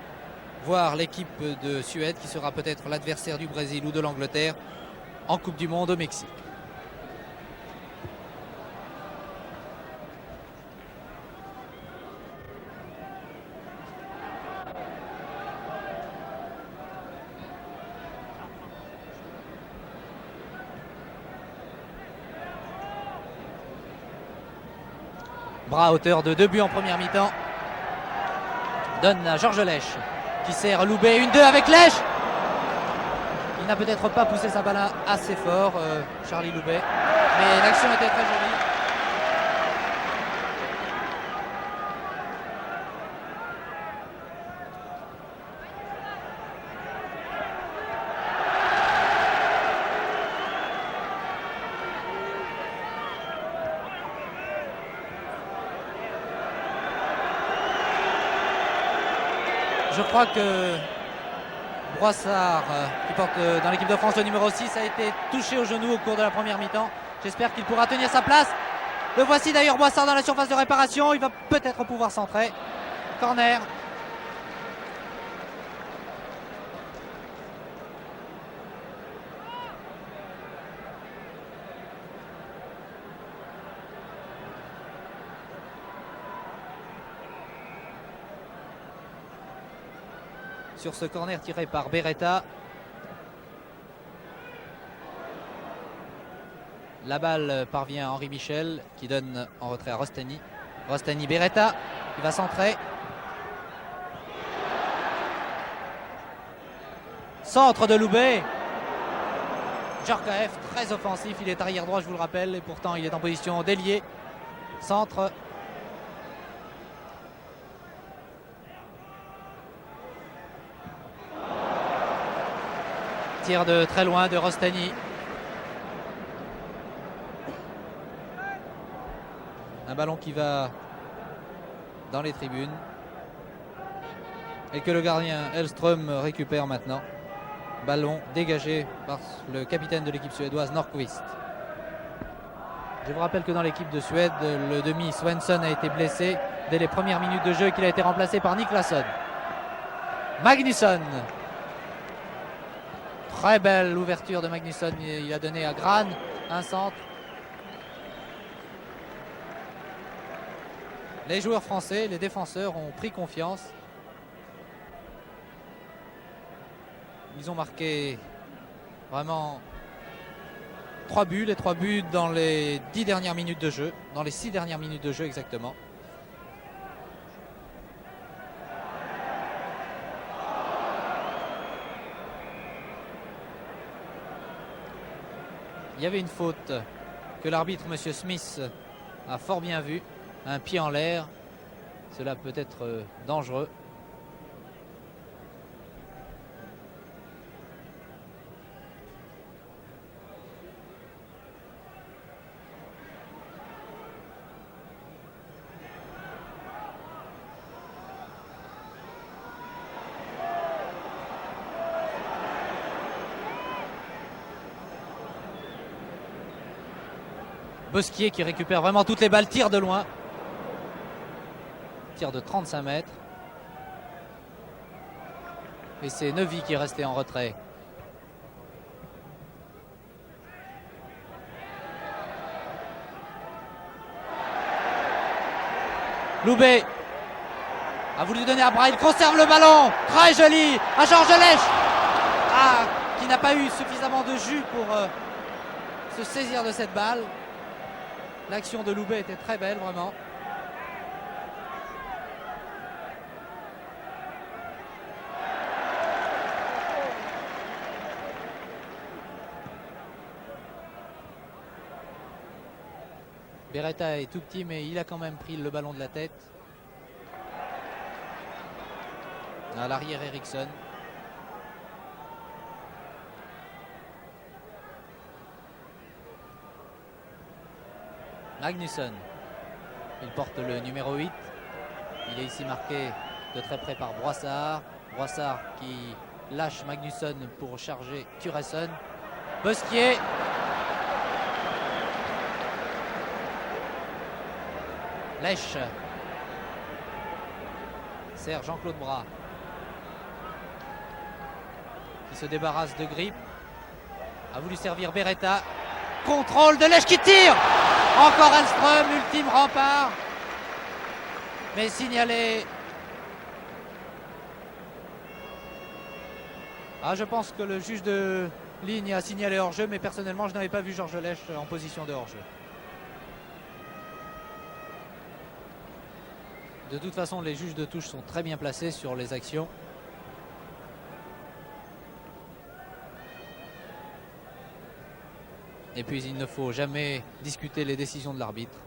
voir l'équipe de Suède, qui sera peut-être l'adversaire du Brésil ou de l'Angleterre en Coupe du Monde au Mexique. Bras à hauteur de 2 buts en première mi-temps. Donne à Georges Lèche qui sert Loubet. 1-2 avec Lèche. Il n'a peut-être pas poussé sa balle assez fort, Charlie Loubet. Mais l'action était très jolie. Je crois que Broissard, qui porte dans l'équipe de France le numéro 6, a été touché au genou au cours de la première mi-temps. J'espère qu'il pourra tenir sa place. Le voici d'ailleurs, Broissard, dans la surface de réparation. Il va peut-être pouvoir centrer. Corner. Sur ce corner tiré par Beretta. La balle parvient à Henri Michel qui donne en retrait à Rostani. Rostani, Beretta, il va centrer. Centre de Loubet. Djorkaeff, très offensif, il est arrière droit, je vous le rappelle, et pourtant il est en position d'ailier. Centre. Tir de très loin de Rostani. Un ballon qui va dans les tribunes et que le gardien Hellström récupère maintenant. Ballon dégagé par le capitaine de l'équipe suédoise, Nordqvist. Je vous rappelle que dans l'équipe de Suède, le demi Svensson a été blessé dès les premières minutes de jeu et qu'il a été remplacé par Niklasson. Magnusson. Très belle ouverture de Magnusson, il a donné à Gran un centre. Les joueurs français, les défenseurs ont pris confiance. Ils ont marqué vraiment 3 buts, les 3 buts dans les 10 dernières minutes de jeu, dans les 6 dernières minutes de jeu exactement. Il y avait une faute que l'arbitre, M. Smith, a fort bien vue. Un pied en l'air. Cela peut être dangereux. Bosquier qui récupère vraiment toutes les balles, tire de loin. Tir de 35 mètres. Et c'est Neuvy qui est resté en retrait. Loubet a voulu donner à Bras, il conserve le ballon. Très joli à Georges Lèche. Qui n'a pas eu suffisamment de jus pour se saisir de cette balle. L'action de Loubet était très belle, vraiment. Beretta est tout petit, mais il a quand même pris le ballon de la tête. À l'arrière, Eriksson. Magnusson. Il porte le numéro 8. Il est ici marqué de très près par Broissard. Broissard qui lâche Magnusson pour charger Turesson. Bosquier. Lèche. Sert Jean-Claude Bras. Qui se débarrasse de Grip. A voulu servir Beretta. Contrôle de Lèche qui tire. Encore Alström, ultime rempart. Mais signalé. Ah, je pense que le juge de ligne a signalé hors-jeu, mais personnellement, je n'avais pas vu Georges Lèche en position de hors-jeu. De toute façon, les juges de touche sont très bien placés sur les actions. Et puis, il ne faut jamais discuter les décisions de l'arbitre.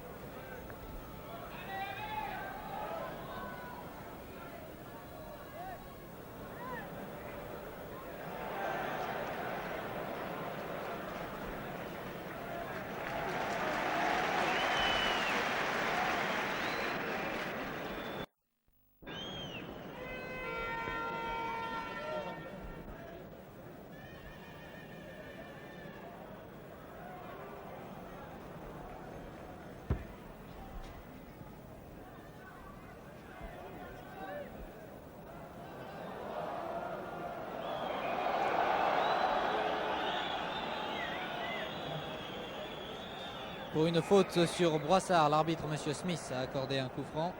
Pour une faute sur Broissard, l'arbitre M. Smith a accordé un coup franc.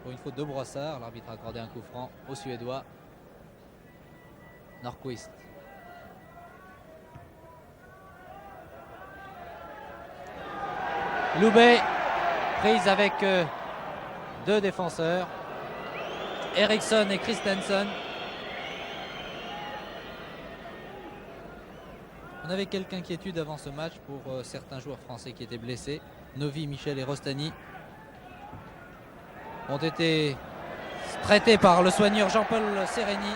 Pour une faute de Broissard, l'arbitre a accordé un coup franc au Suédois Nordqvist. Loubet, prise avec deux défenseurs, Eriksson et Christensen. On avait quelques inquiétudes avant ce match pour certains joueurs français qui étaient blessés. Novi, Michel et Rostani ont été traités par le soigneur Jean-Paul Sereni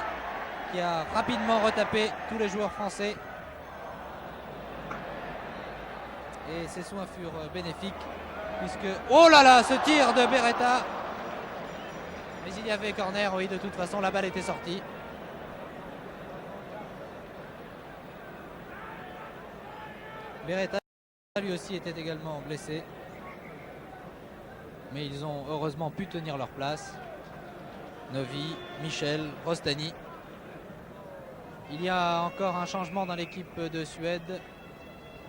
qui a rapidement retapé tous les joueurs français. Et ces soins furent bénéfiques puisque... Oh là là, ce tir de Beretta! Mais il y avait corner, oui, de toute façon la balle était sortie. Beretta lui aussi était également blessé. Mais ils ont heureusement pu tenir leur place. Novi, Michel, Rostani. Il y a encore un changement dans l'équipe de Suède.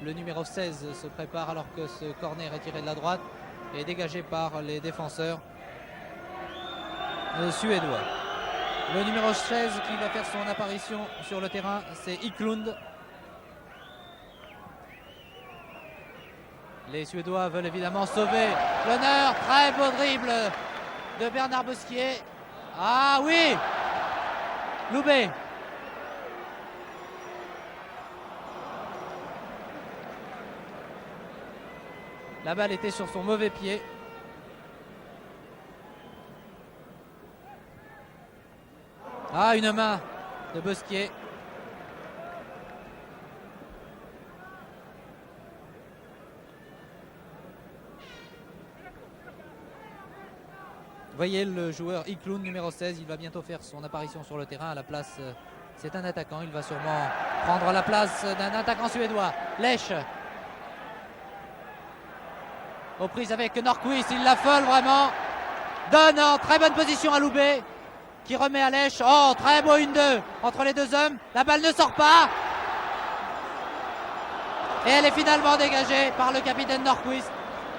Le numéro 16 se prépare alors que ce corner est tiré de la droite et dégagé par les défenseurs suédois. Le numéro 16 qui va faire son apparition sur le terrain, c'est Eklund. Les Suédois veulent évidemment sauver l'honneur. Très beau dribble de Bernard Bosquier. Ah oui, Loubet. La balle était sur son mauvais pied. Ah, une main de Bosquier. Vous voyez le joueur Eklund, numéro 16, il va bientôt faire son apparition sur le terrain. À la place, c'est un attaquant. Il va sûrement prendre la place d'un attaquant suédois. Lèche. Aux prises avec Nordqvist, il l'affole vraiment. Donne en très bonne position à Loubet qui remet à Lèche. Oh, très beau 1-2 entre les deux hommes. La balle ne sort pas. Et elle est finalement dégagée par le capitaine Nordqvist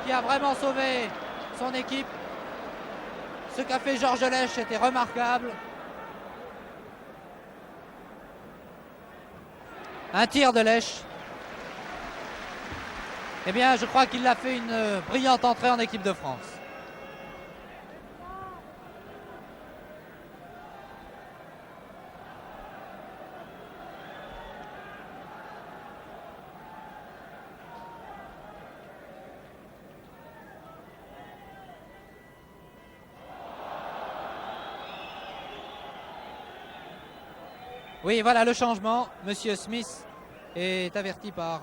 qui a vraiment sauvé son équipe. Ce qu'a fait Georges Lèche était remarquable. Un tir de Lèche. Eh bien, je crois qu'il a fait une brillante entrée en équipe de France. Oui, voilà le changement. Monsieur Smith est averti par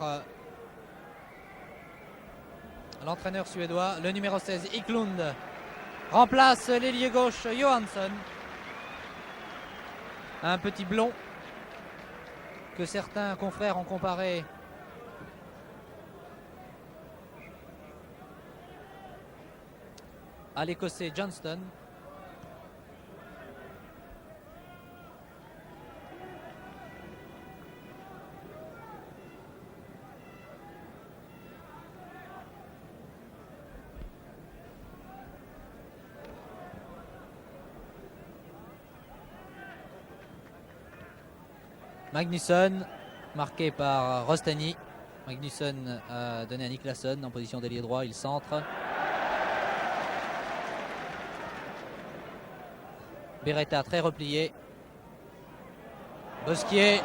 l'entraîneur suédois. Le numéro 16, Eklund, remplace l'ailier gauche Johansson. Un petit blond que certains confrères ont comparé à l'Écossais Johnston. Magnusson, marqué par Rostani. Magnusson a donné à Niklasson en position d'ailier droit, il centre. Beretta très replié. Bosquier.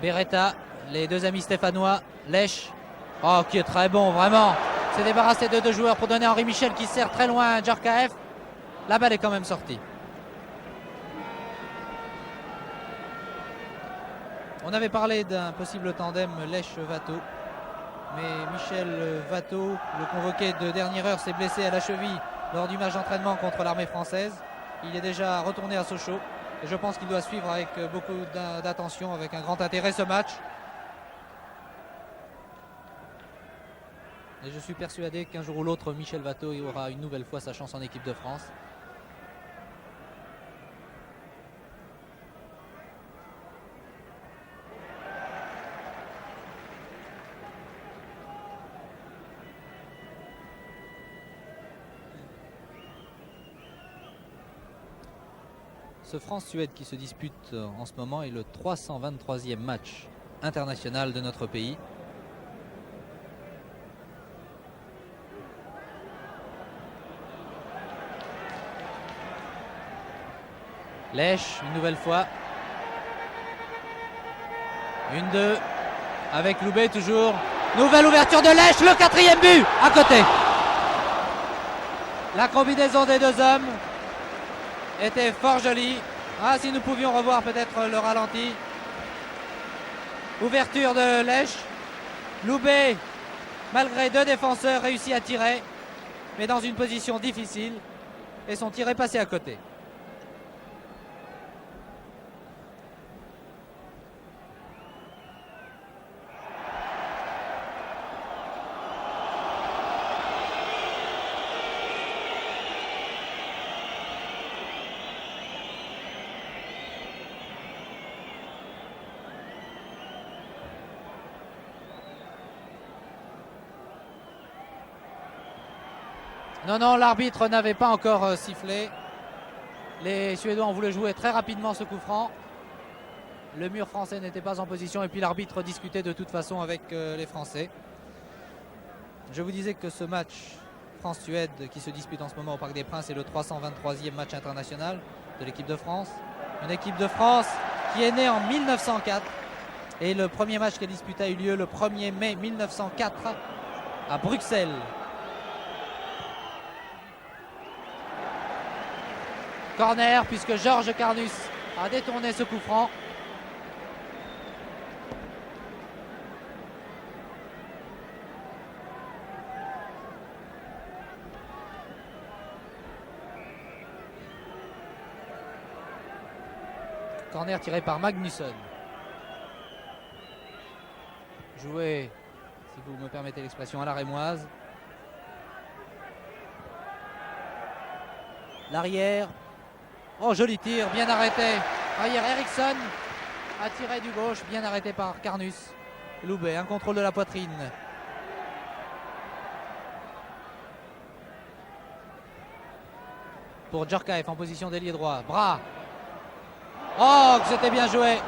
Beretta, les deux amis stéphanois. Lèche, oh qui est très bon vraiment. S'est débarrassé de deux joueurs pour donner à Henri Michel qui sert très loin à Djorkaeff. La balle est quand même sortie. On avait parlé d'un possible tandem Lèche-Watteau, mais Michel Watteau, le convoqué de dernière heure, s'est blessé à la cheville lors du match d'entraînement contre l'armée française. Il est déjà retourné à Sochaux et je pense qu'il doit suivre avec beaucoup d'attention, avec un grand intérêt ce match. Et je suis persuadé qu'un jour ou l'autre, Michel Watteau aura une nouvelle fois sa chance en équipe de France. Ce France-Suède qui se dispute en ce moment est le 323e match international de notre pays. Lèche, une nouvelle fois. 1-2 avec Loubet toujours. Nouvelle ouverture de Lèche, le 4e but à côté. La combinaison des deux hommes était fort jolie. Ah, si nous pouvions revoir peut-être le ralenti. Ouverture de Lèche. Loubet, malgré deux défenseurs, réussit à tirer, mais dans une position difficile. Et son tir est passé à côté. Non, non, l'arbitre n'avait pas encore sifflé. Les Suédois ont voulu jouer très rapidement ce coup franc. Le mur français n'était pas en position et puis l'arbitre discutait de toute façon avec les Français. Je vous disais que ce match France-Suède qui se dispute en ce moment au Parc des Princes est le 323e match international de l'équipe de France. Une équipe de France qui est née en 1904 et le premier match qu'elle disputa a eu lieu le 1er mai 1904 à Bruxelles. Corner puisque Georges Carnus a détourné ce coup franc. Corner tiré par Magnusson. Joué, si vous me permettez l'expression, à la rémoise. L'arrière. Oh, joli tir, bien arrêté. Arrière Eriksson a tiré du gauche, bien arrêté par Carnus. Loubet, un contrôle de la poitrine. Pour Djorkaeff en position d'ailier droit. Bras. Oh, que c'était bien joué.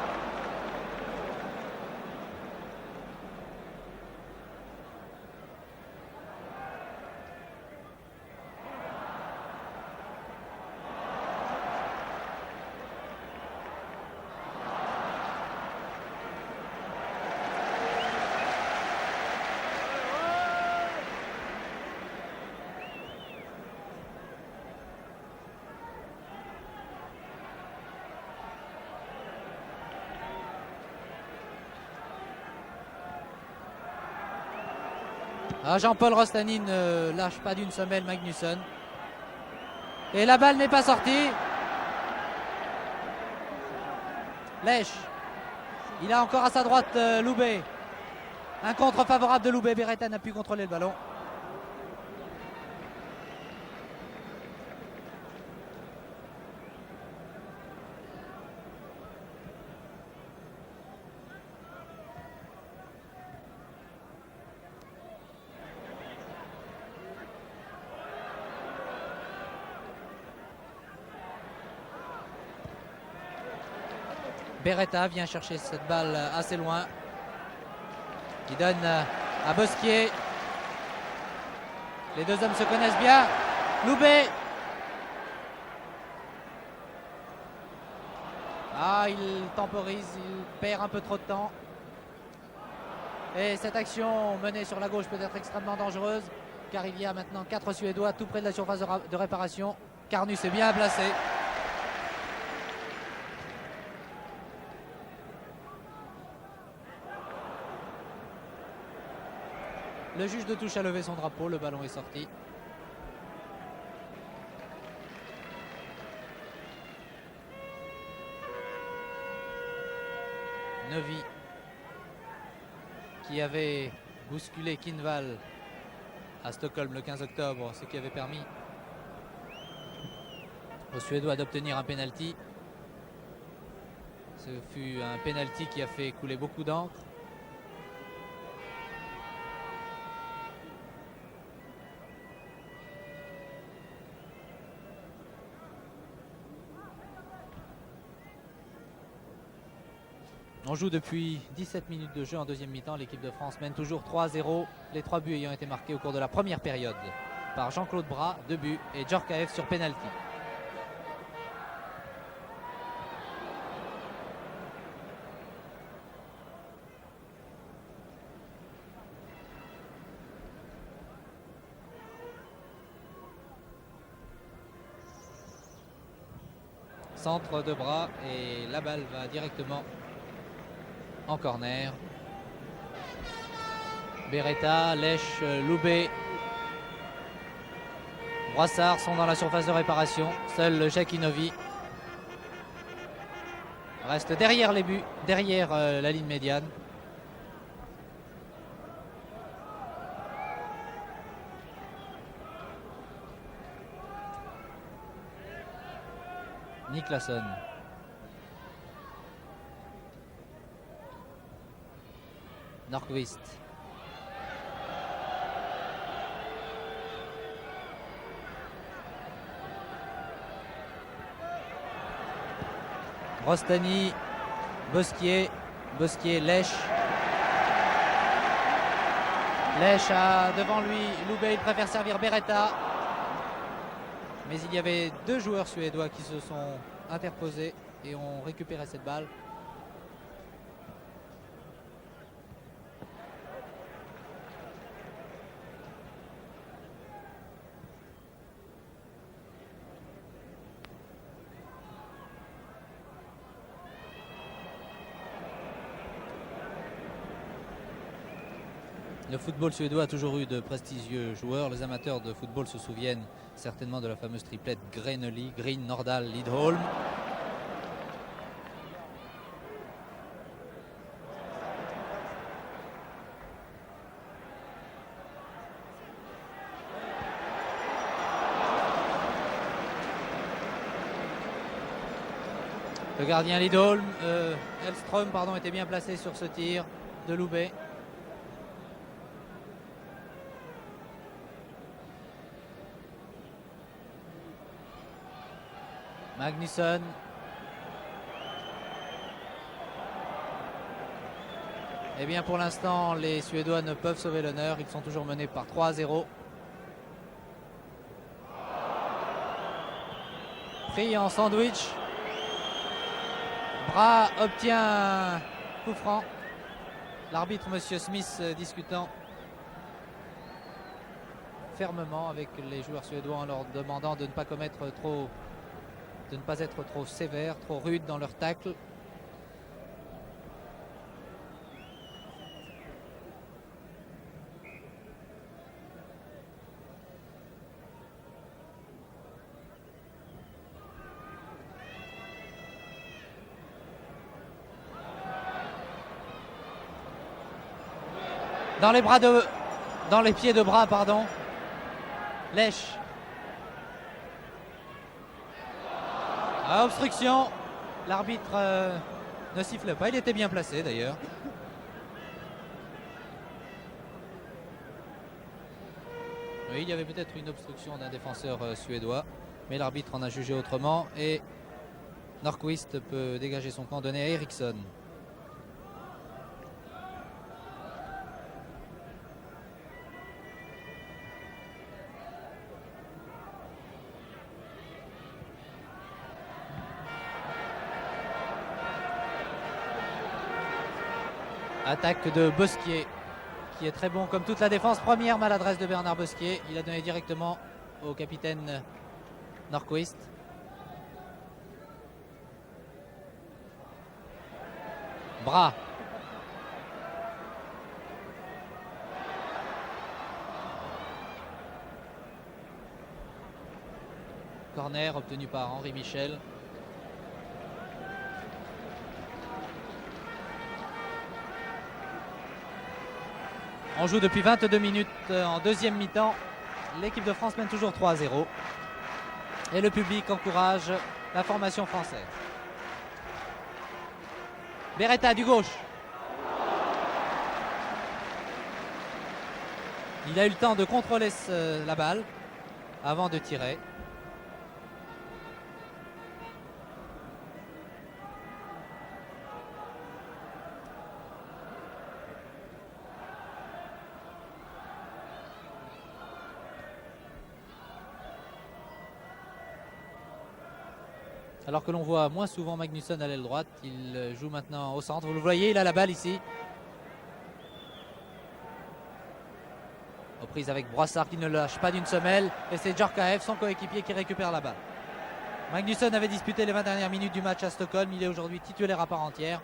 Ah, Jean-Paul Rostany ne lâche pas d'une semelle Magnusson. Et la balle n'est pas sortie. Lèche. Il a encore à sa droite Loubet. Un contre favorable de Loubet. Beretta n'a pu contrôler le ballon. Beretta vient chercher cette balle assez loin. Il donne à Bosquier. Les deux hommes se connaissent bien. Loubet. Ah, il temporise, il perd un peu trop de temps. Et cette action menée sur la gauche peut être extrêmement dangereuse, car il y a maintenant 4 Suédois tout près de la surface de réparation. Carnus est bien placé. Le juge de touche a levé son drapeau, le ballon est sorti. Novi, qui avait bousculé Kinnvall à Stockholm le 15 octobre, ce qui avait permis aux Suédois d'obtenir un penalty. Ce fut un penalty qui a fait couler beaucoup d'encre. On joue depuis 17 minutes de jeu en deuxième mi-temps. L'équipe de France mène toujours 3-0. Les 3 buts ayant été marqués au cours de la première période par Jean-Claude Bras, 2 buts, et Djorkaeff sur penalty. Centre de Bras et la balle va directement en corner. Beretta, Lèche, Loubet, Brassard sont dans la surface de réparation. Seul Jackie Novi reste derrière les buts, derrière la ligne médiane. Niklasson. Nordqvist. Rostany, Bosquier, Lèche. Lèche a devant lui Loubet, il préfère servir Beretta. Mais il y avait 2 joueurs suédois qui se sont interposés et ont récupéré cette balle. Le football suédois a toujours eu de prestigieux joueurs. Les amateurs de football se souviennent certainement de la fameuse triplette Grenely, Green, Nordahl, Lidholm. Le gardien Lidholm, Hellström pardon, était bien placé sur ce tir de Loubet. Magnusson. Eh bien pour l'instant les Suédois ne peuvent sauver l'honneur, ils sont toujours menés par 3-0. Pris en sandwich. Bras obtient un coup franc. L'arbitre monsieur Smith discutant fermement avec les joueurs suédois en leur demandant de ne pas commettre trop, de ne pas être trop sévères, trop rudes dans leur tacle. Dans les pieds de bras, pardon. Lèche. Obstruction. L'arbitre ne siffle pas. Il était bien placé d'ailleurs. Oui, il y avait peut-être une obstruction d'un défenseur suédois. Mais l'arbitre en a jugé autrement. Et Nordqvist peut dégager son camp, donné à Eriksson. Attaque de Bosquier, qui est très bon comme toute la défense. Première maladresse de Bernard Bosquier. Il a donné directement au capitaine Nordqvist. Bras. Corner obtenu par Henri Michel. On joue depuis 22 minutes en deuxième mi-temps. L'équipe de France mène toujours 3-0. Et le public encourage la formation française. Beretta du gauche. Il a eu le temps de contrôler la balle avant de tirer. Alors que l'on voit moins souvent Magnusson à l'aile droite, il joue maintenant au centre. Vous le voyez, il a la balle ici. Aux prises avec Broissard qui ne lâche pas d'une semelle. Et c'est Djorkaeff, son coéquipier, qui récupère la balle. Magnusson avait disputé les 20 dernières minutes du match à Stockholm. Il est aujourd'hui titulaire à part entière.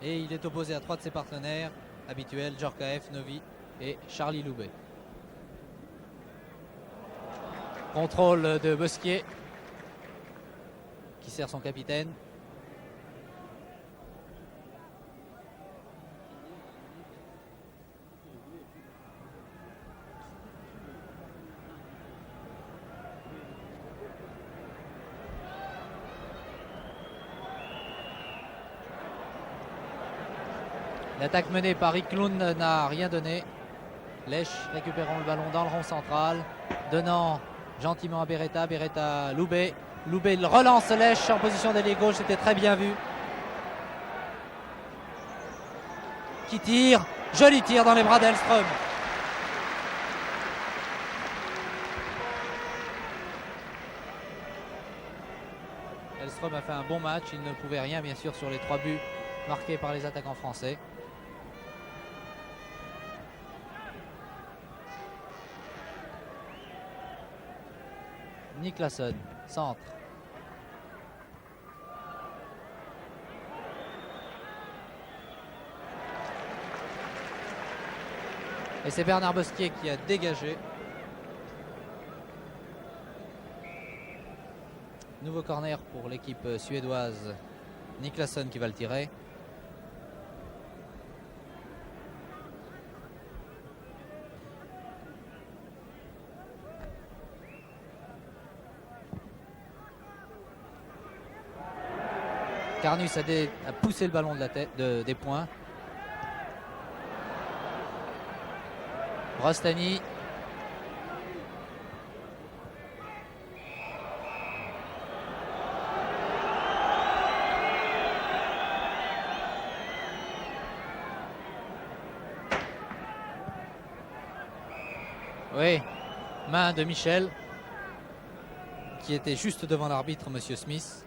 Et il est opposé à trois de ses partenaires habituels, Djorkaeff, Novi et Charlie Loubet. Contrôle de Bosquier qui sert son capitaine. L'attaque menée par Eklund n'a rien donné. Lèche récupérant le ballon dans le rond central, donnant gentiment à Beretta. Beretta, Loubet. Loubet relance Lèche en position d'ailier gauche, c'était très bien vu. Qui tire, joli tir dans les bras d'Elström. Elström a fait un bon match, il ne pouvait rien bien sûr sur les 3 buts marqués par les attaquants français. Niklasson, centre. Et c'est Bernard Bosquier qui a dégagé. Nouveau corner pour l'équipe suédoise. Niklasson qui va le tirer. Carnus a poussé le ballon de la tête, des points. Rostani. Oui, main de Michel qui était juste devant l'arbitre, monsieur Smith.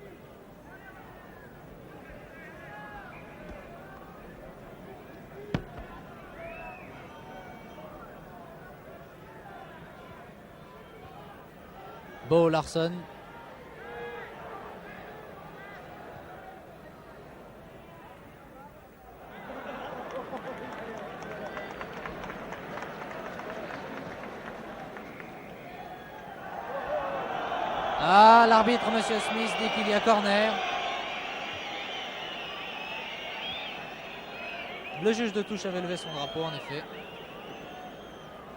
Bo Larsson. Ah, l'arbitre, monsieur Smith, dit qu'il y a corner. Le juge de touche avait levé son drapeau en effet.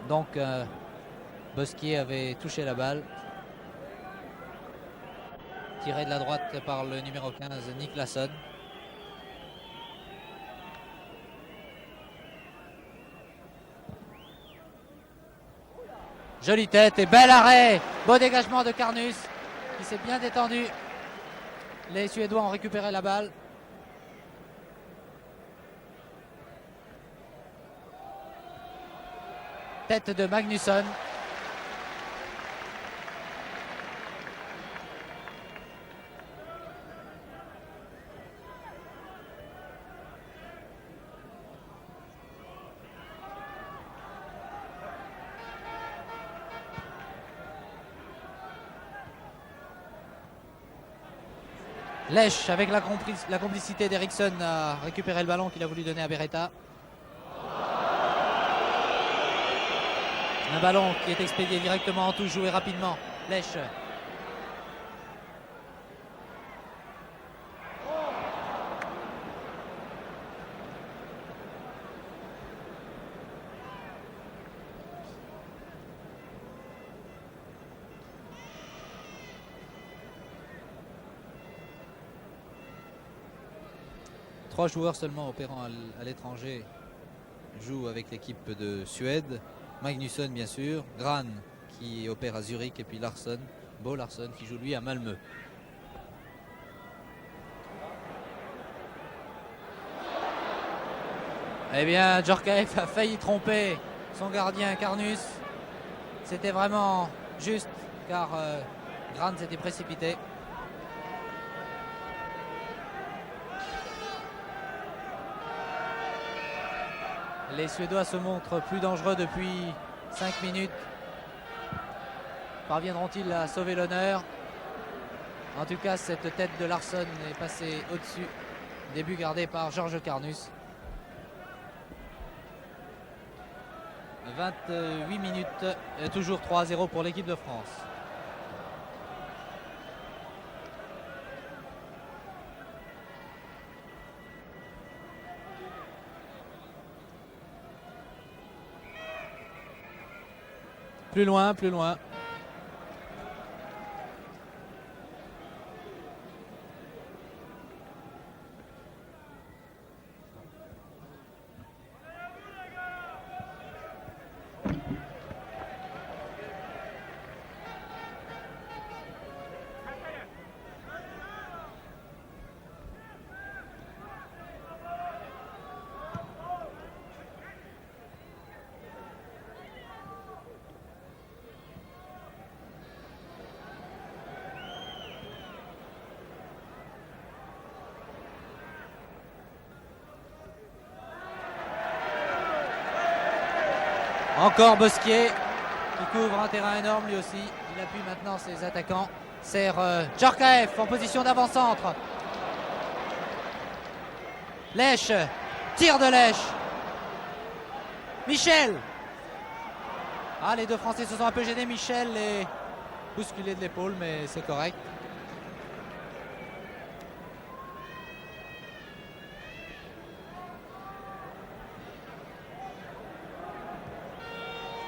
Donc Bosquier avait touché la balle. Tiré de la droite par le numéro 15 Niclasson. Jolie tête et bel arrêt. Beau dégagement de Carnus qui s'est bien détendu. Les Suédois ont récupéré la balle. Tête de Magnusson. Lèche avec la complicité d'Eriksson a récupéré le ballon qu'il a voulu donner à Beretta. Un ballon qui est expédié directement en touche, joué rapidement. Lèche. Trois joueurs seulement opérant à l'étranger jouent avec l'équipe de Suède. Magnusson bien sûr, Gran qui opère à Zurich et puis Larsson, Bo Larsson qui joue lui à Malmö. Eh bien Djorkaeff a failli tromper son gardien Carnus. C'était vraiment juste car Gran s'était précipité. Les Suédois se montrent plus dangereux depuis 5 minutes. Parviendront-ils à sauver l'honneur? En tout cas, cette tête de Larsson est passée au-dessus. Début gardé par Georges Carnus. 28 minutes, toujours 3-0 pour l'équipe de France. Plus loin, plus loin. Encore Bosquier qui couvre un terrain énorme lui aussi. Il appuie maintenant ses attaquants. Sert Djorkaeff en position d'avant-centre. Lèche, tir de Lèche. Michel. Ah, les deux Français se sont un peu gênés. Michel est bousculé de l'épaule, mais c'est correct.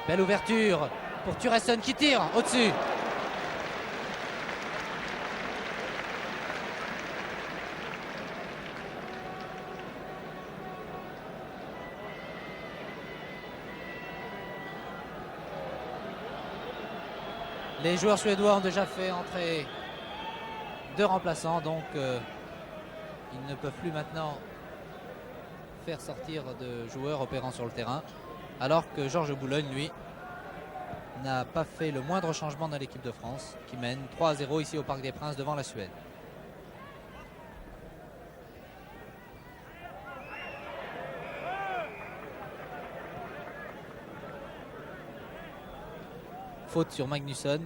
Belle ouverture pour Turesson qui tire au-dessus. Les joueurs suédois ont déjà fait entrer 2 remplaçants, donc ils ne peuvent plus maintenant faire sortir de joueurs opérant sur le terrain. Alors que Georges Boulogne, lui, n'a pas fait le moindre changement dans l'équipe de France, qui mène 3-0 ici au Parc des Princes devant la Suède. Faute sur Magnusson.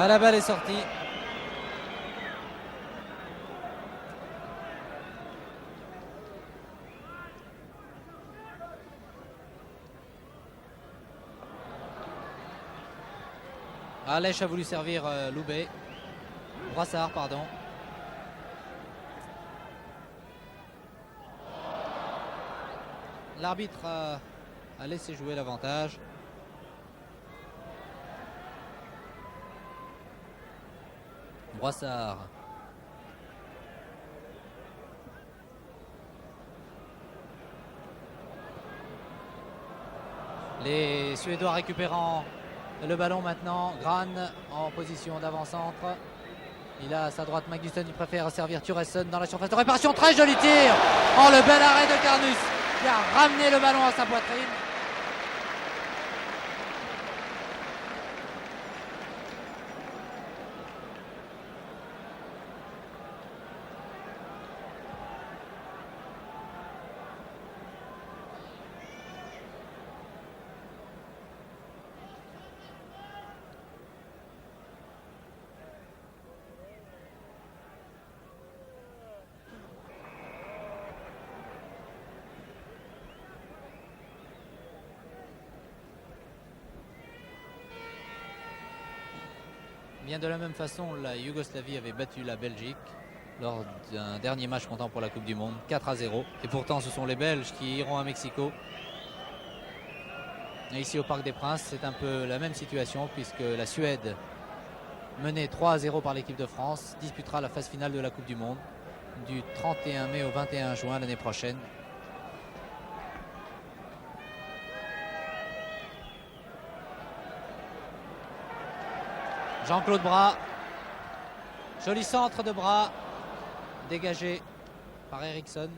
Ah, la balle est sortie. Alèche a voulu servir Loubet. Brassard, pardon. L'arbitre a laissé jouer l'avantage. Brassard. Les Suédois récupérant le ballon maintenant. Gran en position d'avant-centre. Il a à sa droite Magnusson, il préfère servir Thuresson dans la surface de réparation. Très joli tir. Oh, le bel arrêt de Carnus qui a ramené le ballon à sa poitrine. Bien de la même façon, la Yougoslavie avait battu la Belgique lors d'un dernier match comptant pour la Coupe du Monde, 4-0. Et pourtant, ce sont les Belges qui iront à Mexico. Et ici au Parc des Princes, c'est un peu la même situation puisque la Suède, menée 3-0 par l'équipe de France, disputera la phase finale de la Coupe du Monde du 31 mai au 21 juin l'année prochaine. Jean-Claude Bras, joli centre de Bras, dégagé par Eriksson.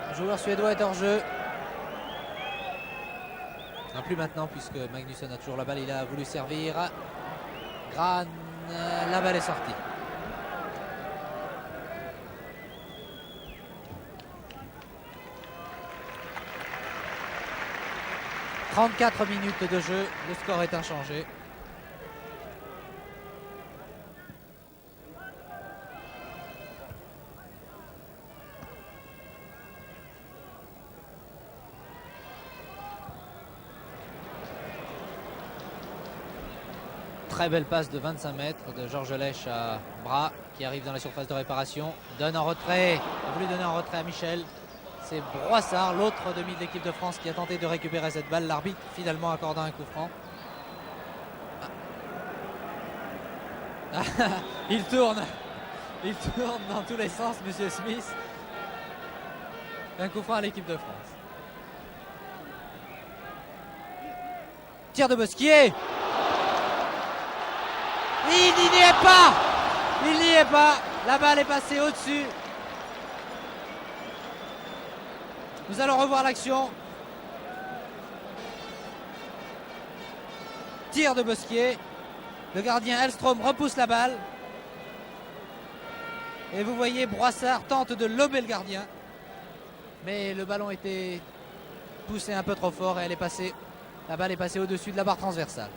Le joueur suédois est hors jeu. Non plus maintenant puisque Magnusson a toujours la balle. Il a voulu servir. Gran, la balle est sortie. « 34 minutes de jeu. Le score est inchangé. Très belle passe de 25 mètres de Georges Lèche à Bras qui arrive dans la surface de réparation. Donne en retrait, a voulu donner en retrait à Michel. C'est Brassard, l'autre demi de l'équipe de France qui a tenté de récupérer cette balle. L'arbitre finalement accordant un coup franc. Il tourne dans tous les sens, Monsieur Smith. Un coup franc à l'équipe de France. Tir de Bosquier. Il n'y est pas. Il n'y est pas. La balle est passée au-dessus. Nous allons revoir l'action. Tir de Bosquier. Le gardien Hellström repousse la balle. Et vous voyez, Brassard tente de lober le gardien. Mais le ballon était poussé un peu trop fort et elle est passée. La balle est passée au-dessus de la barre transversale.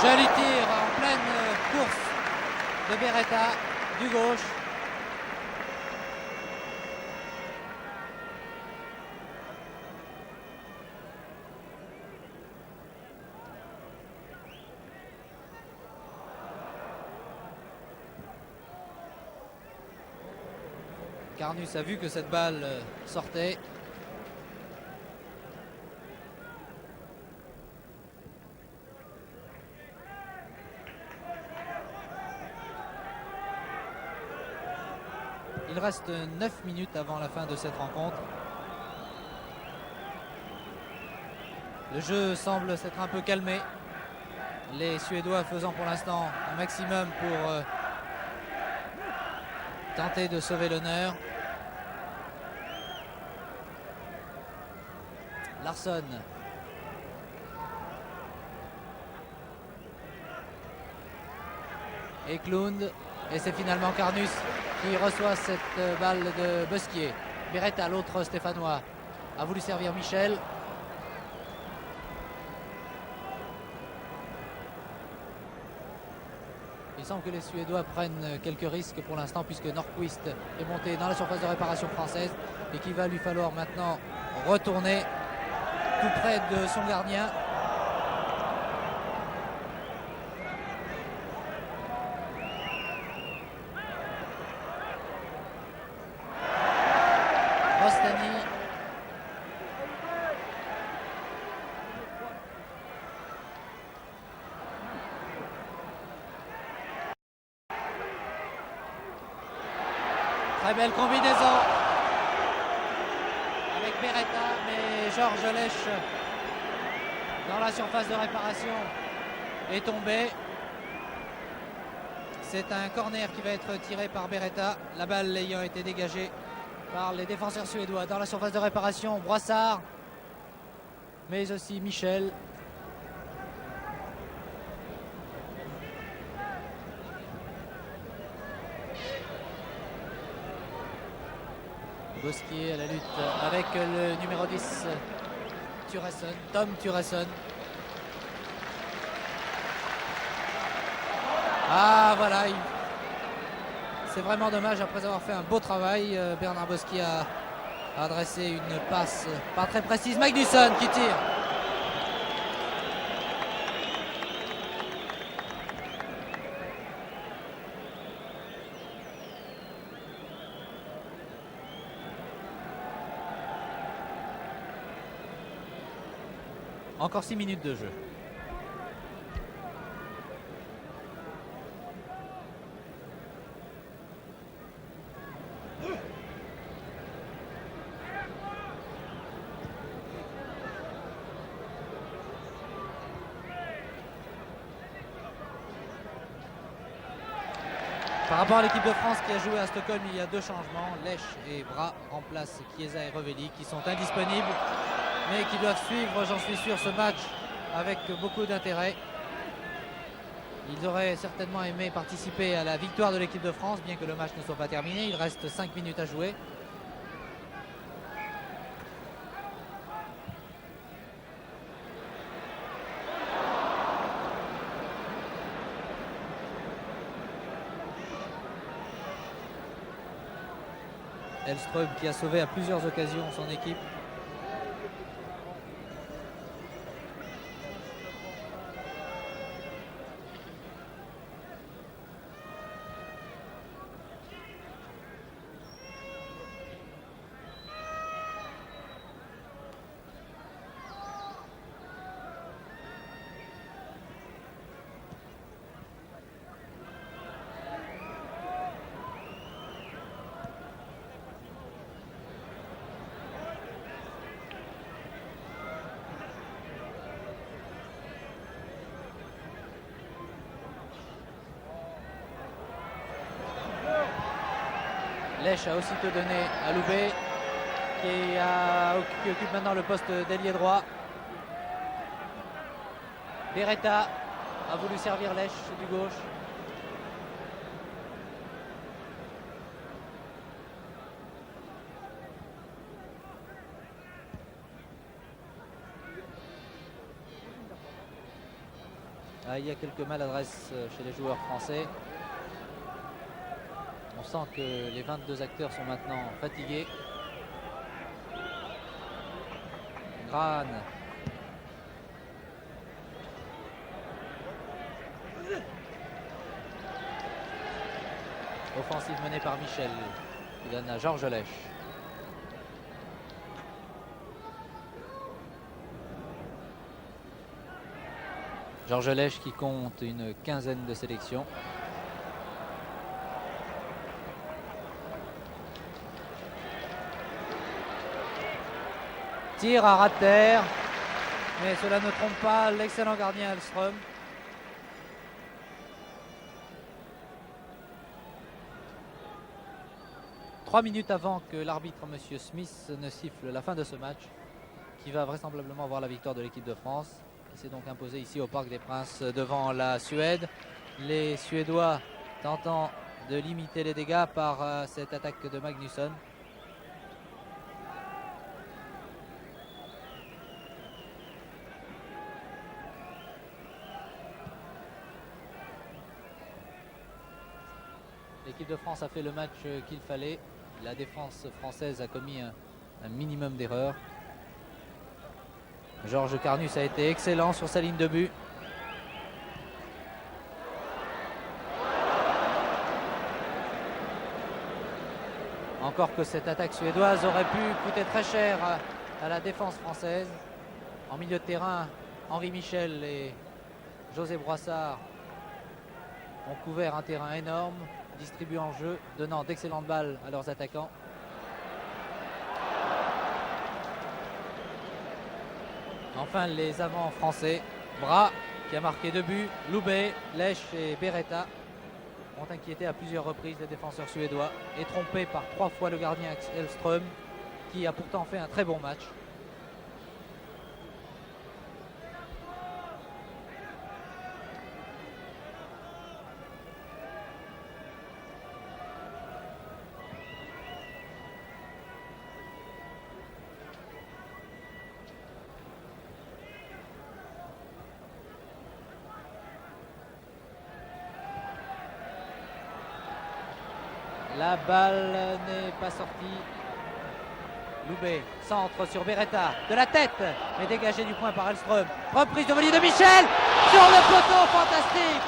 Joli tir en pleine course de Beretta du gauche. Carnus a vu que cette balle sortait. Il reste 9 minutes avant la fin de cette rencontre. Le jeu semble s'être un peu calmé. Les Suédois faisant pour l'instant un maximum pour tenter de sauver l'honneur. Larsson. Eklund. Et c'est finalement Carnus qui reçoit cette balle de Bosquier. Beretta, l'autre stéphanois, a voulu servir Michel. Il semble que les Suédois prennent quelques risques pour l'instant puisque Nordqvist est monté dans la surface de réparation française et qu'il va lui falloir maintenant retourner tout près de son gardien. Rostani. Très belle combinaison avec Beretta, mais Georges Lech dans la surface de réparation est tombé. C'est un corner qui va être tiré par Beretta, la balle ayant été dégagée par les défenseurs suédois. Dans la surface de réparation, Broissard, mais aussi Michel. Bosquier à la lutte avec le numéro 10, Turesson, Tom Turesson. Ah voilà, c'est vraiment dommage après avoir fait un beau travail. Bernard Bosquier a adressé une passe pas très précise. Magnusson qui tire. Encore 6 minutes de jeu. Par rapport à l'équipe de France qui a joué à Stockholm, il y a deux changements. Lech et Bra remplacent Chiesa et Revelli qui sont indisponibles, mais qui doivent suivre, j'en suis sûr, ce match avec beaucoup d'intérêt. Ils auraient certainement aimé participer à la victoire de l'équipe de France, bien que le match ne soit pas terminé. Il reste 5 minutes à jouer. Hellström qui a sauvé à plusieurs occasions son équipe. Lech a aussitôt donné à Loubet qui occupe maintenant le poste d'ailier droit. Beretta a voulu servir Lech du gauche. Ah, il y a quelques maladresses chez les joueurs français. On sent que les 22 acteurs sont maintenant fatigués. Grahn. Offensive menée par Michel. qui donne à Georges Lèche. Georges Lèche qui compte une quinzaine de sélections. Tir à ras de terre, mais cela ne trompe pas l'excellent gardien Hellström. Trois minutes avant que l'arbitre M. Smith ne siffle la fin de ce match, qui va vraisemblablement voir la victoire de l'équipe de France, qui s'est donc imposée ici au Parc des Princes devant la Suède. Les Suédois tentant de limiter les dégâts par cette attaque de Magnusson. L'équipe de France a fait le match qu'il fallait. La défense française a commis un minimum d'erreurs. Georges Carnus a été excellent sur sa ligne de but. Encore que cette attaque suédoise aurait pu coûter très cher à la défense française. En milieu de terrain, Henri Michel et José Broissard ont couvert un terrain énorme, distribuant en jeu, donnant d'excellentes balles à leurs attaquants. Enfin, les avants français, Bras qui a marqué 2 buts, Loubet, Lèche et Beretta ont inquiété à plusieurs reprises les défenseurs suédois et trompé par 3 fois le gardien Hellström qui a pourtant fait un très bon match. La balle n'est pas sortie. Loubet, centre sur Beretta, de la tête, mais dégagé du point par Hellström. Reprise de volée de Michel, sur le poteau, fantastique.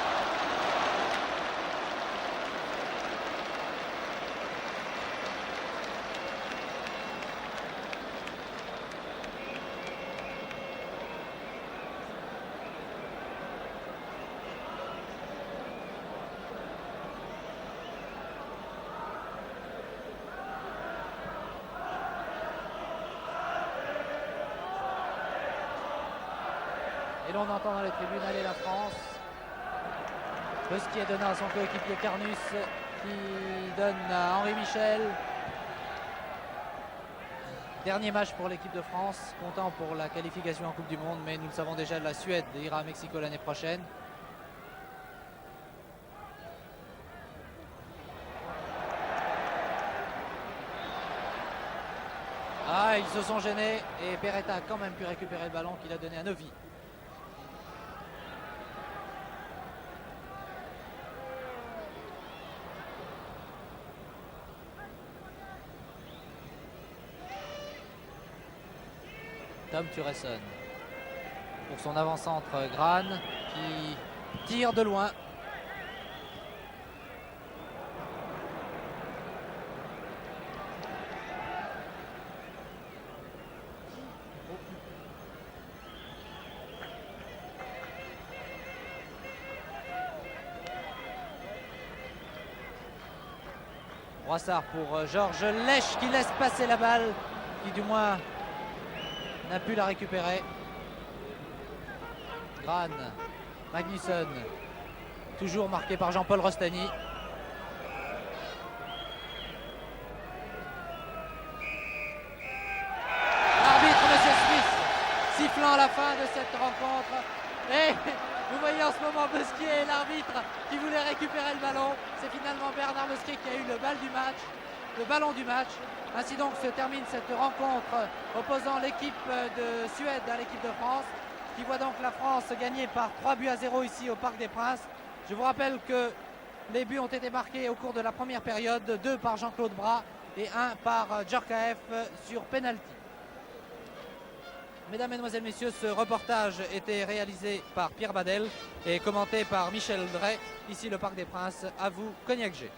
Et l'on entend dans les tribunes aller la France. Pesquier donne à son coéquipier Carnus qui donne à Henri Michel. Dernier match pour l'équipe de France, comptant pour la qualification en Coupe du Monde, mais nous le savons déjà, la Suède ira à Mexico l'année prochaine. Ah, ils se sont gênés et Beretta a quand même pu récupérer le ballon qu'il a donné à Novi. Tom Turesson pour son avant-centre Gran qui tire de loin. Broissard pour Georges Lèche qui laisse passer la balle, qui du moins n'a pu la récupérer. Gran, Magnusson, toujours marqué par Jean-Paul Rostany. L'arbitre, M. Smith, sifflant à la fin de cette rencontre. Et vous voyez en ce moment Pesquier, l'arbitre, qui voulait récupérer le ballon. C'est finalement Bernard Pesquier qui a eu le ballon du match. Ainsi donc se termine cette rencontre opposant l'équipe de Suède à l'équipe de France, qui voit donc la France gagner par 3-0 ici au Parc des Princes. Je vous rappelle que les buts ont été marqués au cours de la première période, 2 par Jean-Claude Bras et 1 par Djorkaeff sur penalty. Mesdames, Mesdemoiselles, Messieurs, ce reportage était réalisé par Pierre Badel et commenté par Michel Drey, ici le Parc des Princes. À vous, Cognac G.